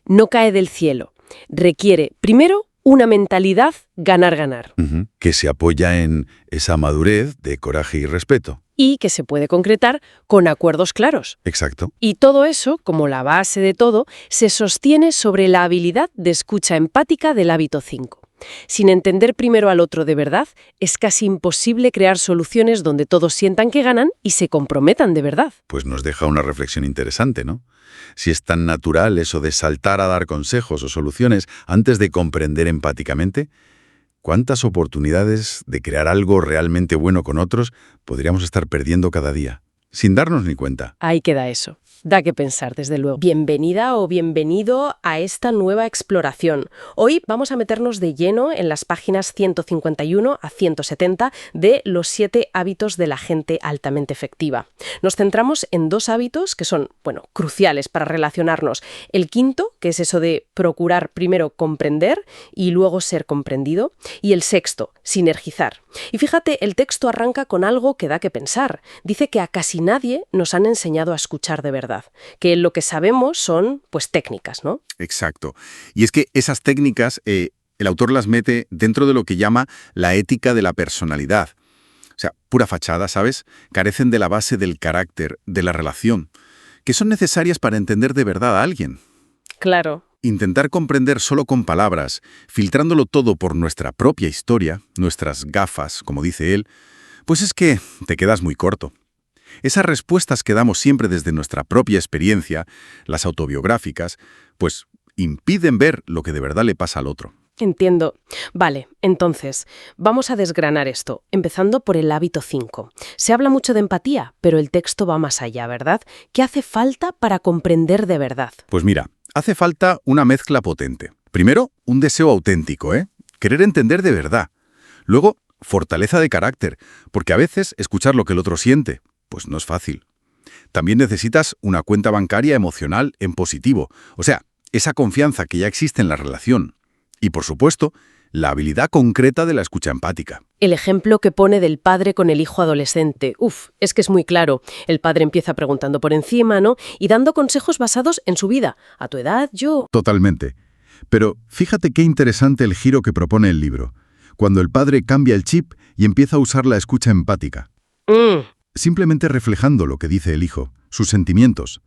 no cae del cielo. Requiere, primero, una mentalidad ganar-ganar. Que se apoya en esa madurez de coraje y respeto. Y que se puede concretar con acuerdos claros. Exacto. Y todo eso, como la base de todo, se sostiene sobre la habilidad de escucha empática del hábito 5. Sin entender primero al otro de verdad, es casi imposible crear soluciones donde todos sientan que ganan y se comprometan de verdad. Pues nos deja una reflexión interesante, ¿no? Si es tan natural eso de saltar a dar consejos o soluciones antes de comprender empáticamente, ¿cuántas oportunidades de crear algo realmente bueno con otros podríamos estar perdiendo cada día, sin darnos ni cuenta? Ahí queda eso. Da que pensar, desde luego. Bienvenida o bienvenido a esta nueva exploración. Hoy vamos a meternos de lleno en las páginas 151 a 170 de Los 7 hábitos de la gente altamente efectiva. Nos centramos en 2 hábitos que son, cruciales para relacionarnos. El quinto, que es eso de procurar primero comprender y luego ser comprendido. Y el sexto, sinergizar. Y fíjate, el texto arranca con algo que da que pensar. Dice que a casi nadie nos han enseñado a escuchar de verdad. Que lo que sabemos son, técnicas, ¿no? Exacto. Y es que esas técnicas, el autor las mete dentro de lo que llama la ética de la personalidad. O sea, pura fachada, ¿sabes? Carecen de la base del carácter, de la relación, que son necesarias para entender de verdad a alguien. Claro. Intentar comprender solo con palabras, filtrándolo todo por nuestra propia historia, nuestras gafas, como dice él, pues es que te quedas muy corto. Esas respuestas que damos siempre desde nuestra propia experiencia, las autobiográficas, pues impiden ver lo que de verdad le pasa al otro. Entiendo. Vale, entonces, vamos a desgranar esto, empezando por el hábito 5. Se habla mucho de empatía, pero el texto va más allá, ¿verdad? ¿Qué hace falta para comprender de verdad? Pues mira, hace falta una mezcla potente. Primero, un deseo auténtico, querer entender de verdad. Luego, fortaleza de carácter, porque a veces escuchar lo que el otro siente, pues no es fácil. También necesitas una cuenta bancaria emocional en positivo, o sea, esa confianza que ya existe en la relación. Y, por supuesto, la habilidad concreta de la escucha empática. El ejemplo que pone del padre con el hijo adolescente. Es que es muy claro. El padre empieza preguntando por encima, ¿no? Y dando consejos basados en su vida. A tu edad, yo... Totalmente. Pero fíjate qué interesante el giro que propone el libro, cuando el padre cambia el chip y empieza a usar la escucha empática. Simplemente reflejando lo que dice el hijo, sus sentimientos.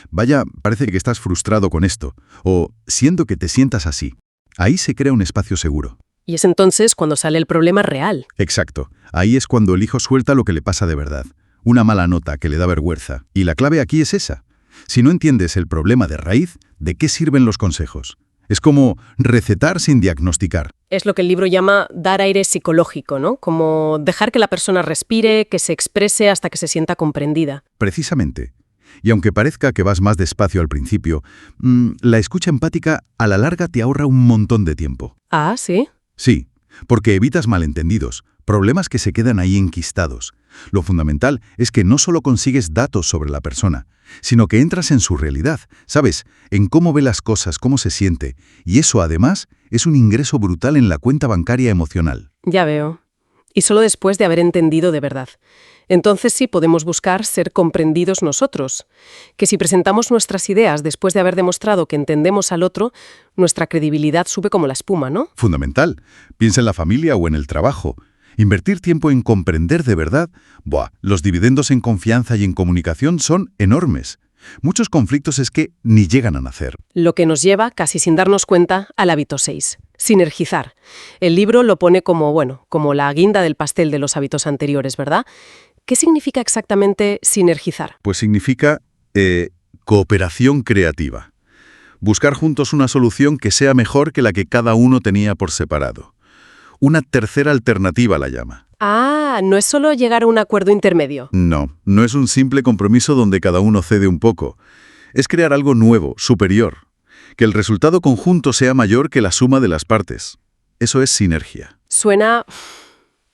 Vaya, parece que estás frustrado con esto, o siento que te sientas así. Ahí se crea un espacio seguro. Y es entonces cuando sale el problema real. Exacto. Ahí es cuando el hijo suelta lo que le pasa de verdad. Una mala nota que le da vergüenza. Y la clave aquí es esa. Si no entiendes el problema de raíz, ¿de qué sirven los consejos? Es como recetar sin diagnosticar. Es lo que el libro llama dar aire psicológico, ¿no? Como dejar que la persona respire, que se exprese hasta que se sienta comprendida. Precisamente. Y aunque parezca que vas más despacio al principio, la escucha empática a la larga te ahorra un montón de tiempo. Ah, ¿sí? Sí, porque evitas malentendidos, problemas que se quedan ahí enquistados. Lo fundamental es que no solo consigues datos sobre la persona, sino que entras en su realidad, ¿sabes? En cómo ve las cosas, cómo se siente. Y eso, además, es un ingreso brutal en la cuenta bancaria emocional. Ya veo. Y solo después de haber entendido de verdad. Entonces sí podemos buscar ser comprendidos nosotros. Que si presentamos nuestras ideas después de haber demostrado que entendemos al otro, nuestra credibilidad sube como la espuma, ¿no? Fundamental. Piensa en la familia o en el trabajo. Invertir tiempo en comprender de verdad, los dividendos en confianza y en comunicación son enormes. Muchos conflictos es que ni llegan a nacer. Lo que nos lleva, casi sin darnos cuenta, al hábito 6. Sinergizar. El libro lo pone como la guinda del pastel de los hábitos anteriores, ¿verdad? ¿Qué significa exactamente sinergizar? Pues significa cooperación creativa. Buscar juntos una solución que sea mejor que la que cada uno tenía por separado. Una tercera alternativa la llama. Ah, no es solo llegar a un acuerdo intermedio. No es un simple compromiso donde cada uno cede un poco. Es crear algo nuevo, superior. Que el resultado conjunto sea mayor que la suma de las partes. Eso es sinergia. Suena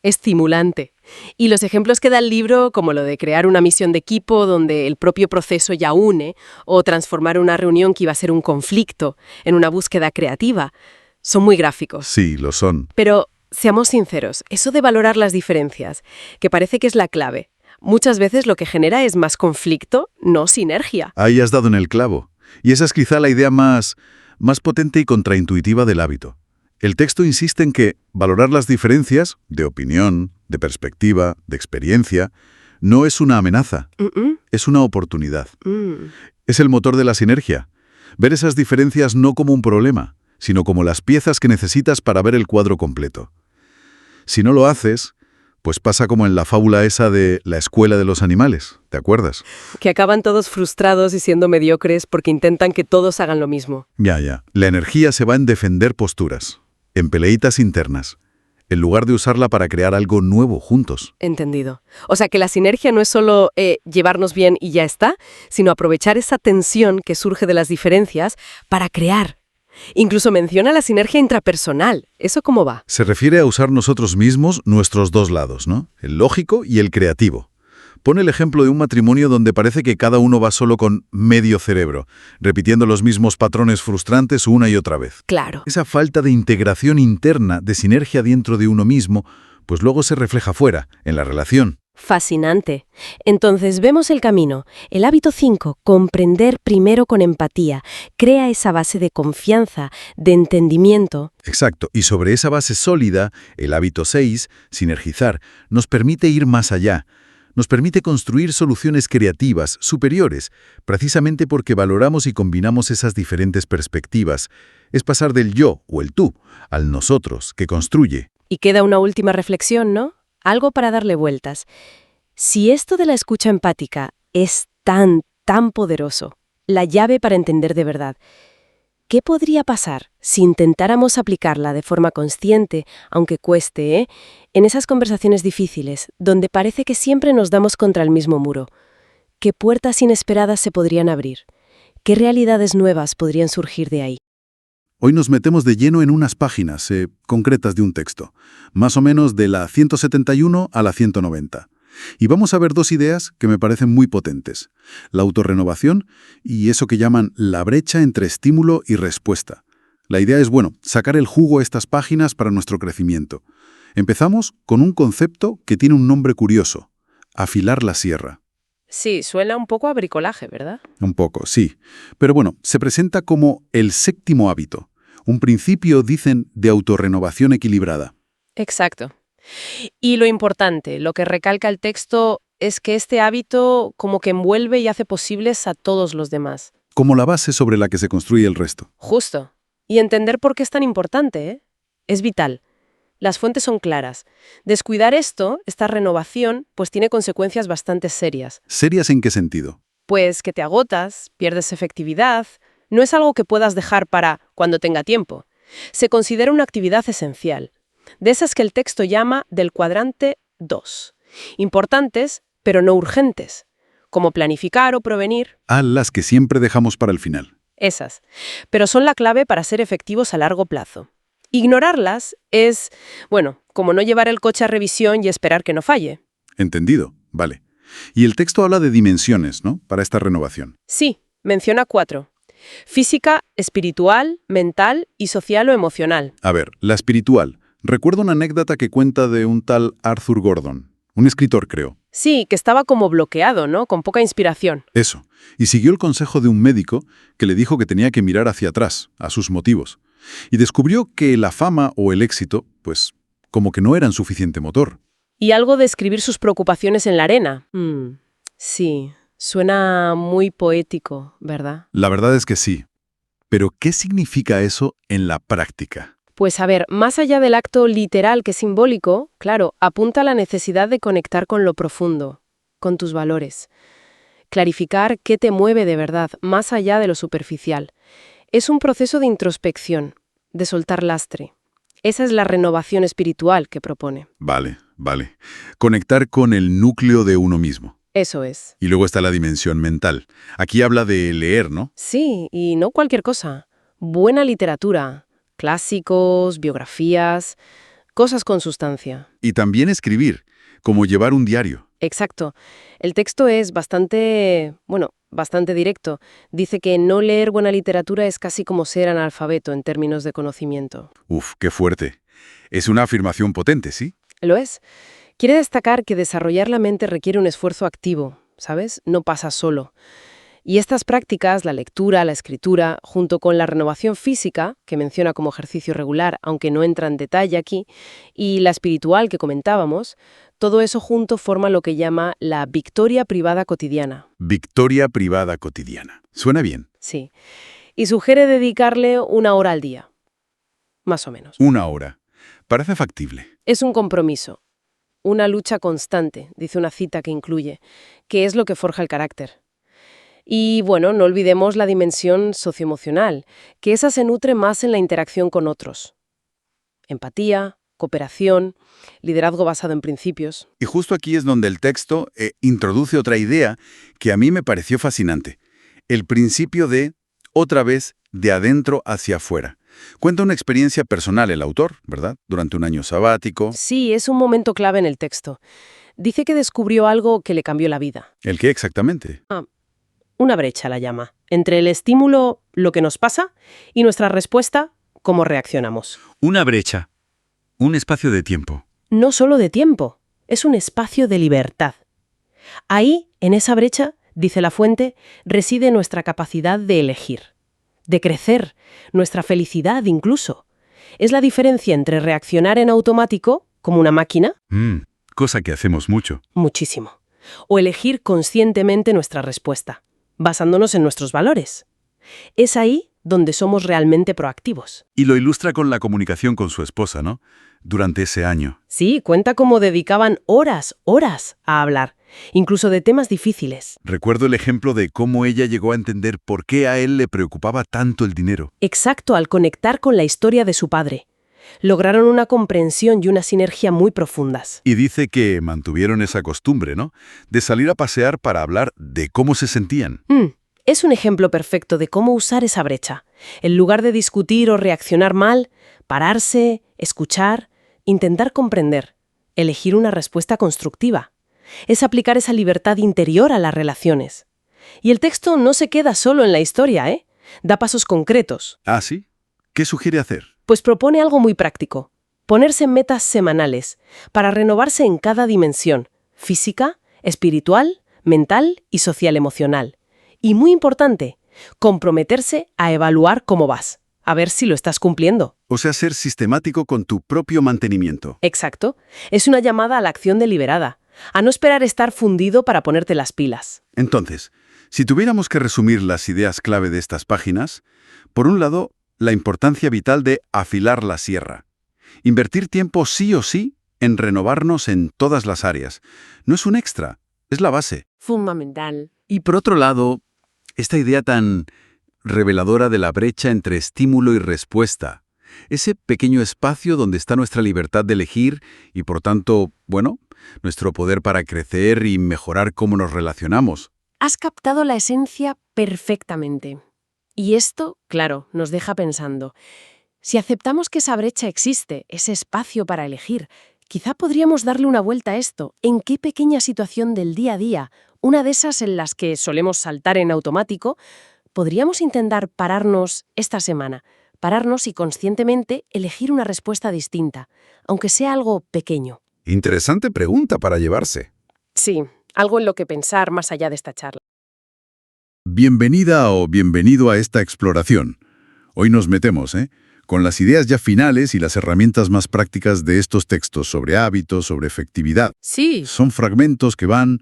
estimulante. Y los ejemplos que da el libro, como lo de crear una misión de equipo donde el propio proceso ya une, o transformar una reunión que iba a ser un conflicto en una búsqueda creativa, son muy gráficos. Sí, lo son. Pero seamos sinceros, eso de valorar las diferencias, que parece que es la clave, muchas veces lo que genera es más conflicto, no sinergia. Ahí has dado en el clavo. Y esa es quizá la idea más potente y contraintuitiva del hábito. El texto insiste en que valorar las diferencias, de opinión, de perspectiva, de experiencia, no es una amenaza, es una oportunidad. Es el motor de la sinergia. Ver esas diferencias no como un problema, sino como las piezas que necesitas para ver el cuadro completo. Si no lo haces, pues pasa como en la fábula esa de la escuela de los animales, ¿te acuerdas? Que acaban todos frustrados y siendo mediocres porque intentan que todos hagan lo mismo. Ya. La energía se va en defender posturas, en peleitas internas, en lugar de usarla para crear algo nuevo juntos. Entendido. O sea que la sinergia no es solo llevarnos bien y ya está, sino aprovechar esa tensión que surge de las diferencias para crear. Incluso menciona la sinergia intrapersonal. ¿Eso cómo va? Se refiere a usar nosotros mismos nuestros dos lados, ¿no? El lógico y el creativo. Pone el ejemplo de un matrimonio donde parece que cada uno va solo con medio cerebro, repitiendo los mismos patrones frustrantes una y otra vez. Claro. Esa falta de integración interna, de sinergia dentro de uno mismo, pues luego se refleja fuera, en la relación. Fascinante. Entonces vemos el camino. El hábito 5, comprender primero con empatía, crea esa base de confianza, de entendimiento. Exacto, y sobre esa base sólida, el hábito 6, sinergizar, nos permite ir más allá. Nos permite construir soluciones creativas, superiores, precisamente porque valoramos y combinamos esas diferentes perspectivas. Es pasar del yo o el tú al nosotros, que construye. Y queda una última reflexión, ¿no? Algo para darle vueltas. Si esto de la escucha empática es tan poderoso, la llave para entender de verdad, ¿qué podría pasar si intentáramos aplicarla de forma consciente, aunque cueste, en esas conversaciones difíciles, donde parece que siempre nos damos contra el mismo muro? ¿Qué puertas inesperadas se podrían abrir? ¿Qué realidades nuevas podrían surgir de ahí? Hoy nos metemos de lleno en unas páginas concretas de un texto, más o menos de la 171 a la 190. Y vamos a ver dos ideas que me parecen muy potentes: la autorrenovación y eso que llaman la brecha entre estímulo y respuesta. La idea es, sacar el jugo a estas páginas para nuestro crecimiento. Empezamos con un concepto que tiene un nombre curioso: afilar la sierra. Sí, suena un poco a bricolaje, ¿verdad? Un poco, sí. Pero se presenta como el séptimo hábito. Un principio, dicen, de autorrenovación equilibrada. Exacto. Y lo importante, lo que recalca el texto, es que este hábito como que envuelve y hace posibles a todos los demás. Como la base sobre la que se construye el resto. Justo. Y entender por qué es tan importante, es vital. Las fuentes son claras. Descuidar esta renovación, pues tiene consecuencias bastante serias. ¿Serias en qué sentido? Pues que te agotas, pierdes efectividad. No es algo que puedas dejar para cuando tenga tiempo. Se considera una actividad esencial. De esas que el texto llama del cuadrante 2. Importantes, pero no urgentes. Como planificar o prevenir. Las que siempre dejamos para el final. Esas. Pero son la clave para ser efectivos a largo plazo. Ignorarlas es, como no llevar el coche a revisión y esperar que no falle. Entendido, vale. Y el texto habla de dimensiones, ¿no?, para esta renovación. Sí, menciona 4. Física, espiritual, mental y social o emocional. A ver, la espiritual. Recuerdo una anécdota que cuenta de un tal Arthur Gordon, un escritor, creo. Sí, que estaba como bloqueado, ¿no? Con poca inspiración. Eso. Y siguió el consejo de un médico que le dijo que tenía que mirar hacia atrás, a sus motivos. Y descubrió que la fama o el éxito, pues, como que no eran suficiente motor. Y algo de escribir sus preocupaciones en la arena. Sí, suena muy poético, ¿verdad? La verdad es que sí. Pero, ¿qué significa eso en la práctica? Pues a ver, más allá del acto literal que es simbólico, claro, apunta a la necesidad de conectar con lo profundo, con tus valores. Clarificar qué te mueve de verdad, más allá de lo superficial. Es un proceso de introspección, de soltar lastre. Esa es la renovación espiritual que propone. Vale. Conectar con el núcleo de uno mismo. Eso es. Y luego está la dimensión mental. Aquí habla de leer, ¿no? Sí, y no cualquier cosa. Buena literatura, clásicos, biografías, cosas con sustancia. Y también escribir, como llevar un diario. Exacto. El texto es bastante directo. Dice que no leer buena literatura es casi como ser analfabeto en términos de conocimiento. Uf, qué fuerte. Es una afirmación potente, ¿sí? Lo es. Quiere destacar que desarrollar la mente requiere un esfuerzo activo, ¿sabes? No pasa solo. Y estas prácticas, la lectura, la escritura, junto con la renovación física, que menciona como ejercicio regular, aunque no entra en detalle aquí, y la espiritual que comentábamos, todo eso junto forma lo que llama la victoria privada cotidiana. Victoria privada cotidiana. Suena bien. Sí. Y sugiere dedicarle 1 hora al día. más o menos. 1 hora. Parece factible. Es un compromiso, una lucha constante, dice una cita que incluye, que es lo que forja el carácter. Y bueno, no olvidemos la dimensión socioemocional, que esa se nutre más en la interacción con otros. Empatía, cooperación, liderazgo basado en principios. Y justo aquí es donde el texto introduce otra idea que a mí me pareció fascinante. El principio de, otra vez, de adentro hacia afuera. Cuenta una experiencia personal el autor, ¿verdad? Durante un año sabático. Sí, es un momento clave en el texto. Dice que descubrió algo que le cambió la vida. ¿El qué exactamente? Una brecha la llama, entre el estímulo, lo que nos pasa, y nuestra respuesta, cómo reaccionamos. Una brecha. Un espacio de tiempo. No solo de tiempo, es un espacio de libertad. Ahí, en esa brecha, dice la fuente, reside nuestra capacidad de elegir, de crecer, nuestra felicidad incluso. Es la diferencia entre reaccionar en automático, como una máquina, Cosa que hacemos mucho. muchísimo, o elegir conscientemente nuestra respuesta, basándonos en nuestros valores. Es ahí donde somos realmente proactivos. Y lo ilustra con la comunicación con su esposa, ¿no? Durante ese año. Sí, cuenta cómo dedicaban horas a hablar, incluso de temas difíciles. Recuerdo el ejemplo de cómo ella llegó a entender por qué a él le preocupaba tanto el dinero. Exacto, al conectar con la historia de su padre. Lograron una comprensión y una sinergia muy profundas. Y dice que mantuvieron esa costumbre, ¿no? De salir a pasear para hablar de cómo se sentían. Es un ejemplo perfecto de cómo usar esa brecha. En lugar de discutir o reaccionar mal, pararse, escuchar, intentar comprender, elegir una respuesta constructiva. Es aplicar esa libertad interior a las relaciones. Y el texto no se queda solo en la historia, ¿eh? Da pasos concretos. ¿Ah, sí? ¿Qué sugiere hacer? Pues propone algo muy práctico. Ponerse metas semanales para renovarse en cada dimensión: física, espiritual, mental y social-emocional. Y muy importante, comprometerse a evaluar cómo vas, a ver si lo estás cumpliendo. O sea, ser sistemático con tu propio mantenimiento. Exacto. Es una llamada a la acción deliberada, a no esperar estar fundido para ponerte las pilas. Entonces, si tuviéramos que resumir las ideas clave de estas páginas, por un lado, la importancia vital de afilar la sierra. Invertir tiempo sí o sí en renovarnos en todas las áreas. No es un extra, es la base. Fundamental. Y por otro lado, esta idea tan reveladora de la brecha entre estímulo y respuesta. Ese pequeño espacio donde está nuestra libertad de elegir y, por tanto, bueno, nuestro poder para crecer y mejorar cómo nos relacionamos. Has captado la esencia perfectamente. Y esto, claro, nos deja pensando. Si aceptamos que esa brecha existe, ese espacio para elegir, quizá podríamos darle una vuelta a esto. ¿En qué pequeña situación del día a día, una de esas en las que solemos saltar en automático, podríamos intentar pararnos esta semana? Pararnos y conscientemente elegir una respuesta distinta, aunque sea algo pequeño. Interesante pregunta para llevarse. Sí, algo en lo que pensar más allá de esta charla. Bienvenida o bienvenido a esta exploración. Hoy nos metemos, con las ideas ya finales y las herramientas más prácticas de estos textos sobre hábitos, sobre efectividad. Sí. Son fragmentos que van,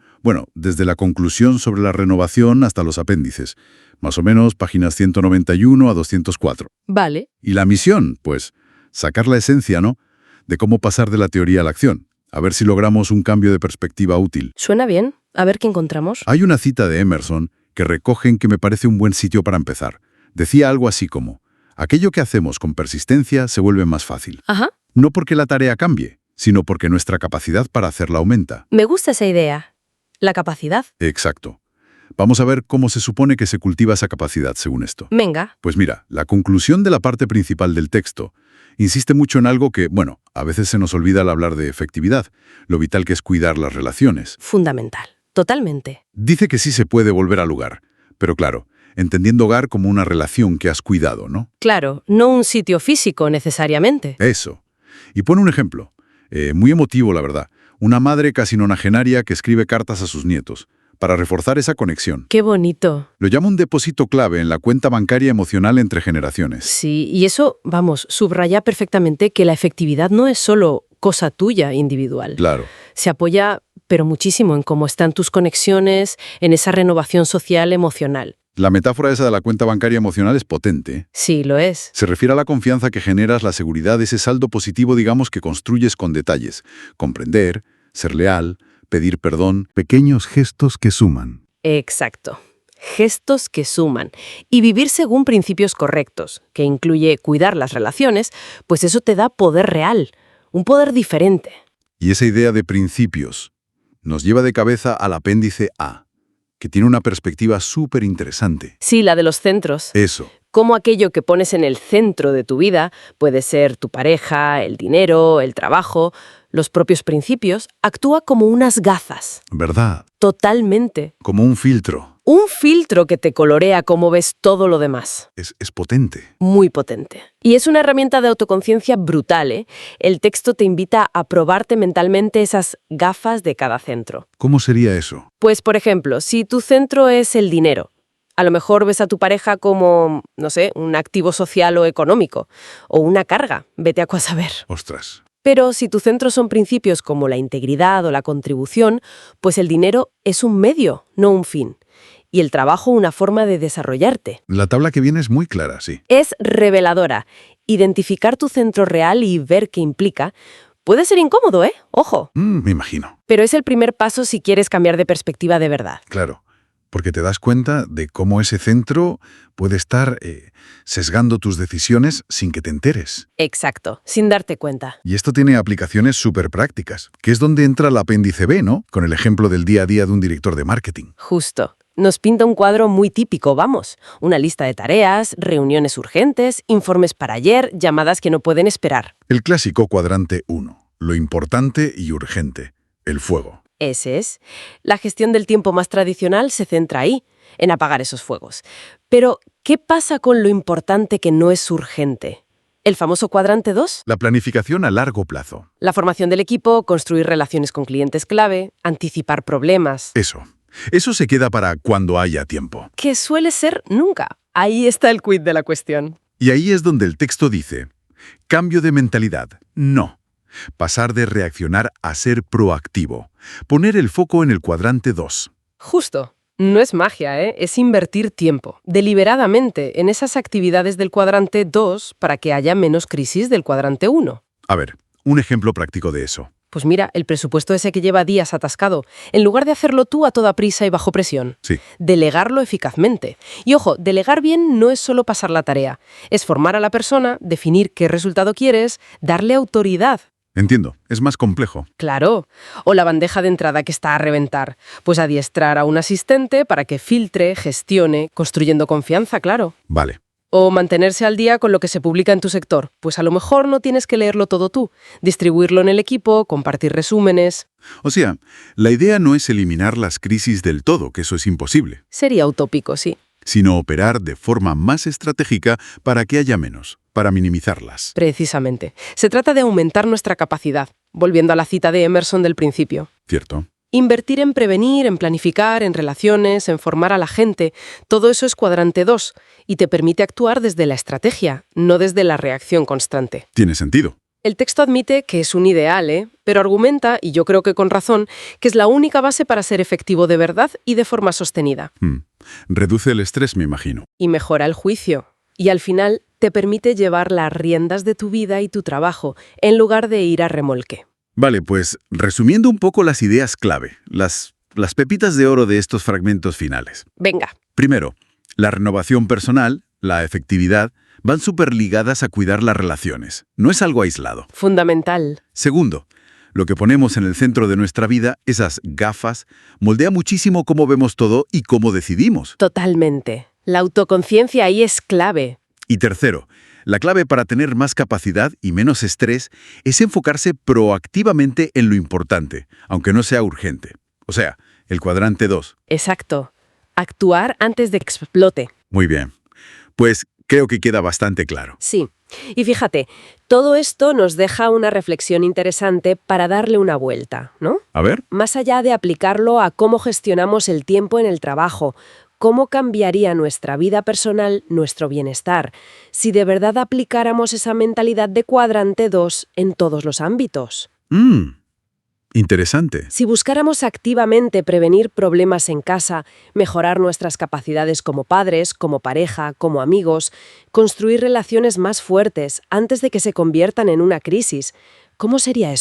desde la conclusión sobre la renovación hasta los apéndices. Más o menos páginas 191 a 204. Vale. Y la misión, pues, sacar la esencia, ¿no?, de cómo pasar de la teoría a la acción. A ver si logramos un cambio de perspectiva útil. Suena bien. A ver qué encontramos. Hay una cita de Emerson que recogen que me parece un buen sitio para empezar. Decía algo así como: aquello que hacemos con persistencia se vuelve más fácil. Ajá. No porque la tarea cambie, sino porque nuestra capacidad para hacerla aumenta. Me gusta esa idea. La capacidad. Exacto. Vamos a ver cómo se supone que se cultiva esa capacidad según esto. Venga. Pues mira, la conclusión de la parte principal del texto insiste mucho en algo que, a veces se nos olvida al hablar de efectividad, lo vital que es cuidar las relaciones. Fundamental. Totalmente. Dice que sí se puede volver al hogar, pero claro, entendiendo hogar como una relación que has cuidado, ¿no? Claro, no un sitio físico necesariamente. Eso. Y pone un ejemplo, muy emotivo la verdad, una madre casi nonagenaria que escribe cartas a sus nietos, para reforzar esa conexión. Qué bonito. Lo llama un depósito clave en la cuenta bancaria emocional entre generaciones. Sí, y eso, subraya perfectamente que la efectividad no es solo cosa tuya individual. Claro. Se apoya, pero muchísimo, en cómo están tus conexiones, en esa renovación social emocional. La metáfora esa de la cuenta bancaria emocional es potente. Sí, lo es. Se refiere a la confianza que generas, la seguridad de ese saldo positivo, digamos, que construyes con detalles. Comprender, ser leal, pedir perdón, pequeños gestos que suman. Exacto. Gestos que suman. Y vivir según principios correctos, que incluye cuidar las relaciones, pues eso te da poder real, un poder diferente. Y esa idea de principios nos lleva de cabeza al apéndice A, que tiene una perspectiva súper interesante. Sí, la de los centros. Eso, Cómo aquello que pones en el centro de tu vida, puede ser tu pareja, el dinero, el trabajo, los propios principios, actúa como unas gafas. ¿verdad? Totalmente. Como un filtro. Un filtro que te colorea cómo ves todo lo demás. Es potente. Muy potente. Y es una herramienta de autoconciencia brutal, ¿eh? El texto te invita a probarte mentalmente esas gafas de cada centro. ¿Cómo sería eso? Pues, por ejemplo, si tu centro es el dinero, a lo mejor ves a tu pareja como, no sé, un activo social o económico, o una carga, vete a saber. Ostras. Pero si tu centro son principios como la integridad o la contribución, pues el dinero es un medio, no un fin. Y el trabajo una forma de desarrollarte. La tabla que viene es muy clara, sí. Es reveladora. Identificar tu centro real y ver qué implica puede ser incómodo, ¿eh? Ojo. Me imagino. Pero es el primer paso si quieres cambiar de perspectiva de verdad. Claro. Porque te das cuenta de cómo ese centro puede estar sesgando tus decisiones sin que te enteres. Exacto, sin darte cuenta. Y esto tiene aplicaciones súper prácticas, que es donde entra el apéndice B, ¿no? Con el ejemplo del día a día de un director de marketing. Justo. Nos pinta un cuadro muy típico, vamos. Una lista de tareas, reuniones urgentes, informes para ayer, llamadas que no pueden esperar. El clásico cuadrante 1, lo importante y urgente, el fuego. Ese es. La gestión del tiempo más tradicional se centra ahí, en apagar esos fuegos. Pero, ¿qué pasa con lo importante que no es urgente? ¿El famoso cuadrante 2? La planificación a largo plazo. La formación del equipo, construir relaciones con clientes clave, anticipar problemas. Eso se queda para cuando haya tiempo. Que suele ser nunca. Ahí está el quid de la cuestión. Y ahí es donde el texto dice, cambio de mentalidad, no. Pasar de reaccionar a ser proactivo. Poner el foco en el cuadrante 2. Justo. No es magia, ¿eh? Es invertir tiempo, deliberadamente, en esas actividades del cuadrante 2 para que haya menos crisis del cuadrante 1. A ver, un ejemplo práctico de eso. Pues mira, el presupuesto ese que lleva días atascado, en lugar de hacerlo tú a toda prisa y bajo presión, Sí. delegarlo eficazmente. Y ojo, delegar bien no es solo pasar la tarea, es formar a la persona, definir qué resultado quieres, darle autoridad. Entiendo, es más complejo. Claro. O la bandeja de entrada que está a reventar. Pues adiestrar a un asistente para que filtre, gestione, construyendo confianza, claro. Vale. O mantenerse al día con lo que se publica en tu sector. Pues a lo mejor no tienes que leerlo todo tú. Distribuirlo en el equipo, compartir resúmenes. O sea, la idea no es eliminar las crisis del todo, que eso es imposible, Sería utópico, sí. sino operar de forma más estratégica para que haya menos, para minimizarlas. Precisamente. Se trata de aumentar nuestra capacidad, volviendo a la cita de Emerson del principio. ¿Cierto? Invertir en prevenir, en planificar, en relaciones, en formar a la gente, todo eso es cuadrante 2 y te permite actuar desde la estrategia, no desde la reacción constante. Tiene sentido. El texto admite que es un ideal, pero argumenta, y yo creo que con razón, que es la única base para ser efectivo de verdad y de forma sostenida. Reduce el estrés, me imagino. Y mejora el juicio. Y al final te permite llevar las riendas de tu vida y tu trabajo, en lugar de ir a remolque. Vale, pues resumiendo un poco las ideas clave, las pepitas de oro de estos fragmentos finales. Venga. Primero, la renovación personal, la efectividad, van súper ligadas a cuidar las relaciones. No es algo aislado. Fundamental. Segundo, lo que ponemos en el centro de nuestra vida, esas gafas, moldea muchísimo cómo vemos todo y cómo decidimos. Totalmente. La autoconciencia ahí es clave. Y tercero, la clave para tener más capacidad y menos estrés es enfocarse proactivamente en lo importante, aunque no sea urgente. O sea, el cuadrante 2. Exacto. Actuar antes de que explote. Muy bien. Pues creo que queda bastante claro. Sí. Y fíjate, todo esto nos deja una reflexión interesante para darle una vuelta, ¿no? A ver. Más allá de aplicarlo a cómo gestionamos el tiempo en el trabajo, ¿cómo cambiaría nuestra vida personal, nuestro bienestar, si de verdad aplicáramos esa mentalidad de cuadrante 2 en todos los ámbitos? Interesante. Si buscáramos activamente prevenir problemas en casa, mejorar nuestras capacidades como padres, como pareja, como amigos, construir relaciones más fuertes antes de que se conviertan en una crisis, ¿cómo sería eso?